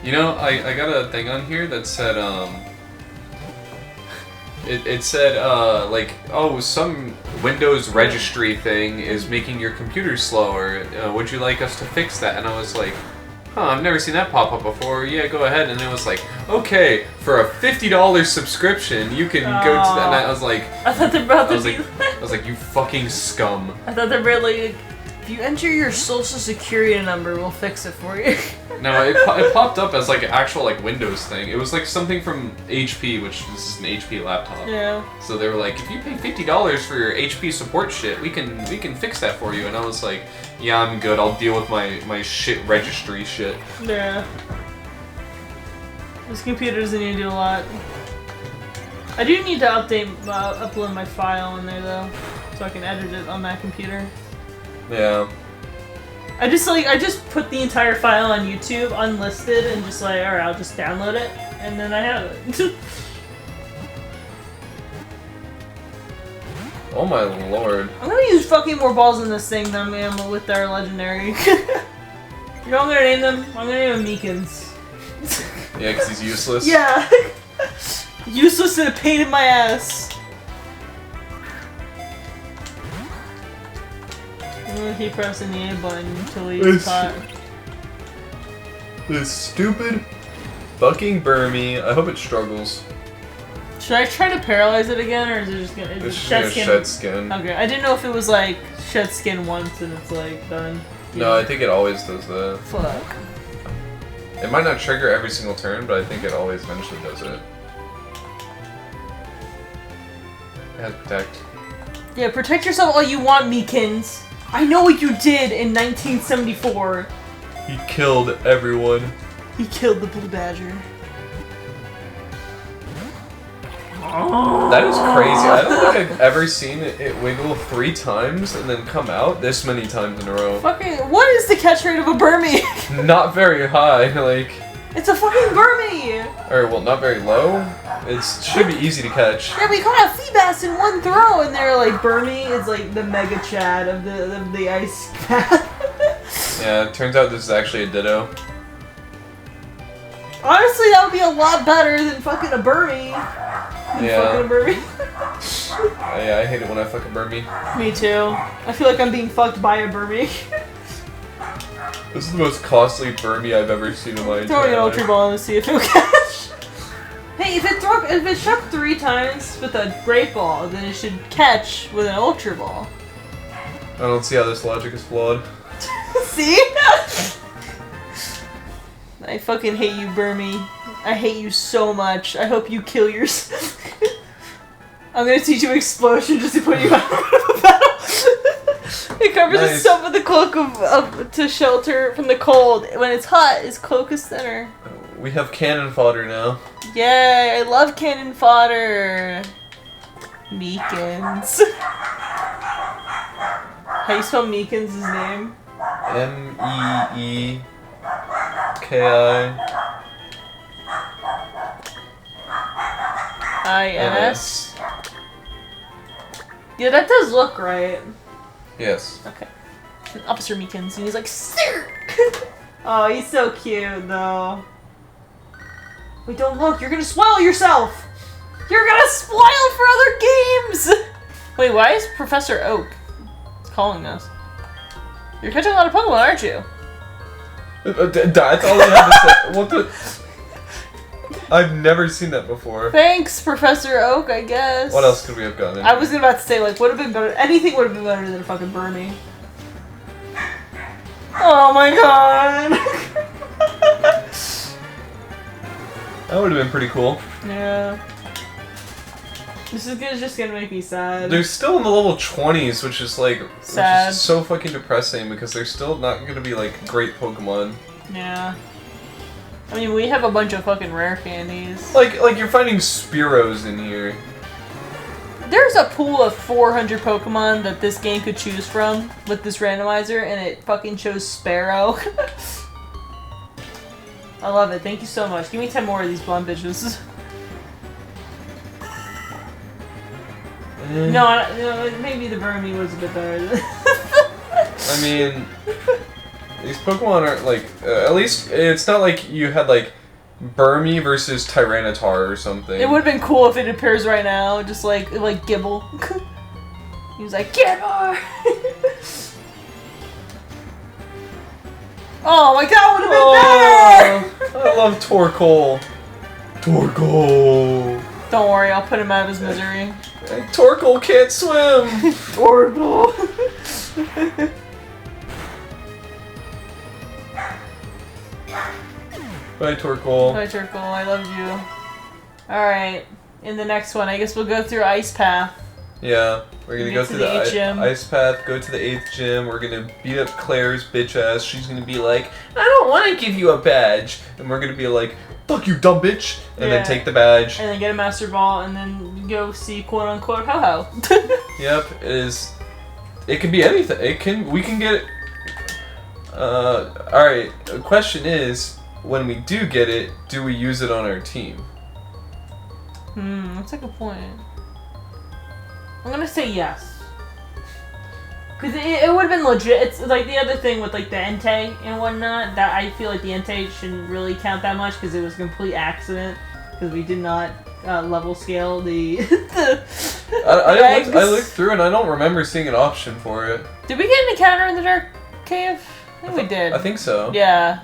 You know, I got a thing on here that said, it said, like, oh, some Windows registry thing is making your computer slower. Would you like us to fix that? And I was like, huh, I've never seen that pop up before. Yeah, go ahead. And it was like, okay, for a $50 subscription, you can go to that. And I was like, I thought they were about to I was like, you fucking scum. I thought they were like, if you enter your social security number, we'll fix it for you. No, it popped up as like an actual like Windows thing. It was like something from HP, which this is an HP laptop. Yeah. So they were like, if you pay $50 for your HP support shit, we can fix that for you. And I was like, yeah, I'm good. I'll deal with my shit registry shit. Yeah. This computer doesn't need to do a lot. I do need to upload my file in there though, so I can edit it on that computer. Yeah. I just put the entire file on YouTube unlisted and just like, alright, I'll just download it, and then I have it. Oh my lord. I'm gonna use fucking more balls in this thing than I am with our legendary. You know what I'm gonna name them? I'm gonna name them Meekins. Yeah, because he's useless. Yeah! Useless and a pain in my ass. I'm gonna keep pressing the A button until he's caught. This stupid fucking Burmy. I hope it struggles. Should I try to paralyze it again, or is it just gonna It's shed just skin? gonna shed skin. Okay, I didn't know if it was like shed skin once and it's like done. No, I think it always does that. Fuck. It might not trigger every single turn, but I think it always eventually does it. It has protect. Yeah, protect yourself all you want, Meekins. I know what you did in 1974. He killed everyone. He killed the blue badger. That is crazy. I don't think I've ever seen it wiggle 3 times and then come out this many times in a row. Fucking, what is the catch rate of a Burmy? Not very high, like... It's a fucking Burmy! Or, well, not very low. It should be easy to catch. Yeah, we caught a Feebas in one throw, and they're like, Burmy is like the Mega Chad of the ice path. Yeah, it turns out this is actually a Ditto. Honestly, that would be a lot better than fucking a Burmy. Yeah. Fucking a Burmy. Yeah, I hate it when I fuck a Burmy. Me too. I feel like I'm being fucked by a Burmy. This is the most costly Burmy I've ever seen in my Throwing an entire Ultra life. Ball and see if it'll catch. Hey, if it struck 3 times with a Great Ball, then it should catch with an Ultra Ball. I don't see how this logic is flawed. See? I fucking hate you, Burmy. I hate you so much. I hope you kill yourself. I'm gonna teach you explosion just to put you out of a battle. It covers Nice. itself with a cloak to shelter from the cold. When it's hot, its cloak is thinner. We have cannon fodder now. Yay! I love cannon fodder. Meekins. How you spell Meekins' name? M-E-E-K-I. INS. Yeah, that does look right. Yes. Okay. And Officer Meekins, and he's like, sir! Oh, he's so cute, though. Wait, don't look. You're gonna spoil yourself! You're gonna spoil for other games! Wait, why is Professor Oak calling us? You're catching a lot of Pokemon, aren't you? That's all I have to say. What the? I've never seen that before. Thanks, Professor Oak, I guess. What else could we have gotten? I was about to say, like, would have been better. Anything would have been better than a fucking Burmy. Oh my god! That would have been pretty cool. Yeah. This is just gonna make me sad. They're still in the level 20s, which is like Sad. Which is so fucking depressing because they're still not gonna be like great Pokemon. Yeah. I mean, we have a bunch of fucking rare candies. Like you're finding Spearows in here. There's a pool of 400 Pokemon that this game could choose from with this randomizer, and it fucking chose Sparrow. I love it. Thank you so much. Give me 10 more of these blonde bitches. No, maybe the Burmy was a bit better. I mean, these Pokemon aren't like. At least it's not like you had like Burmy versus Tyranitar or something. It would have been cool if it appears right now, just like Gibble. He was like, Gibble! Oh my god, would have been better! I love Torkoal. Torkoal. Don't worry, I'll put him out of his misery. Hey, Torkoal can't swim. Torkoal. Bye, Torkoal. Hi, Turkle, I love you. Alright, in the next one, I guess we'll go through Ice Path. Yeah, we're gonna Get go to through the the 8th gym. Ice Path, go to the 8th gym, we're gonna beat up Claire's bitch ass, she's gonna be like, I don't wanna give you a badge, and we're gonna be like, fuck you dumb bitch, and then take the badge. And then get a Master Ball, and then go see quote-unquote Ho-Ho. Yep, it can be anything, we can get, alright, the question is, when we do get it, do we use it on our team? That's a good point. I'm gonna say yes. Cause it would have been legit. It's like the other thing with like the Entei and whatnot, that I feel like the Entei shouldn't really count that much because it was a complete accident. Because we did not level scale the I looked through and I don't remember seeing an option for it. Did we get an encounter in the Dark Cave? I think we did. I think so. Yeah.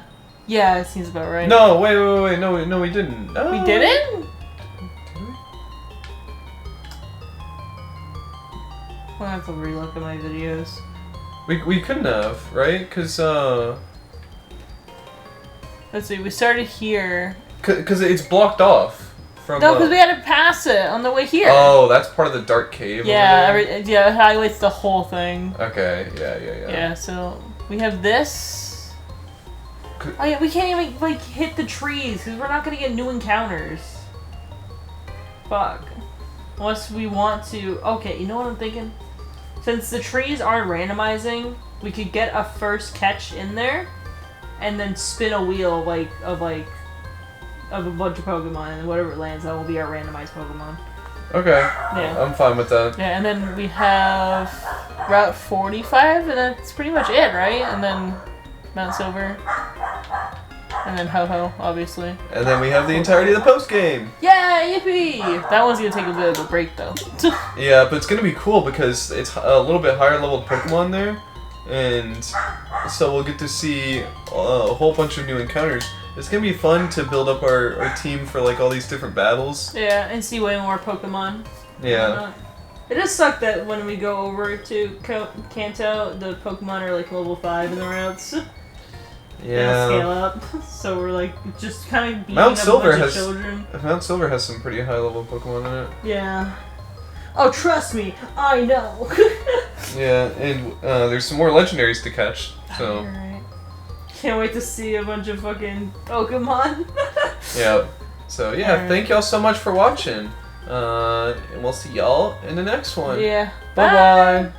Yeah, it seems about right. No, wait, no, we didn't. No. We didn't? I'll have to relook at my videos. We couldn't have, right? Cause let's see, we started here. Cause it's blocked off from. No, because we had to pass it on the way here. Oh, that's part of the dark cave. Yeah, over there? yeah, it highlights the whole thing. Okay, yeah. Yeah, so we have this. Oh yeah, we can't even like hit the trees because we're not gonna get new encounters. Fuck. Unless we want to. Okay, you know what I'm thinking? Since the trees aren't randomizing, we could get a first catch in there, and then spin a wheel of a bunch of Pokemon, and whatever lands, that will be our randomized Pokemon. Okay. Yeah. I'm fine with that. Yeah, and then we have Route 45, and that's pretty much it, right? And then Mount Silver. And then Ho-Ho, obviously. And then we have the entirety of the post game. Yeah, yippee! That one's gonna take a bit of a break, though. Yeah, but it's gonna be cool because it's a little bit higher level Pokemon there, and so we'll get to see a whole bunch of new encounters. It's gonna be fun to build up our team for like all these different battles. Yeah, and see way more Pokemon. Yeah. It does suck that when we go over to Kanto, the Pokemon are like level 5 in the routes. Yeah. Scale up, so we're like just kind of beating Mount up Silver a bunch has of children. Mount Silver has some pretty high level Pokemon in it. Yeah. Oh, trust me, I know. Yeah, and there's some more legendaries to catch. So. Alright. Can't wait to see a bunch of fucking Pokemon. Yeah. So yeah, Alright. Thank y'all so much for watching. And we'll see y'all in the next one. Yeah. Bye bye.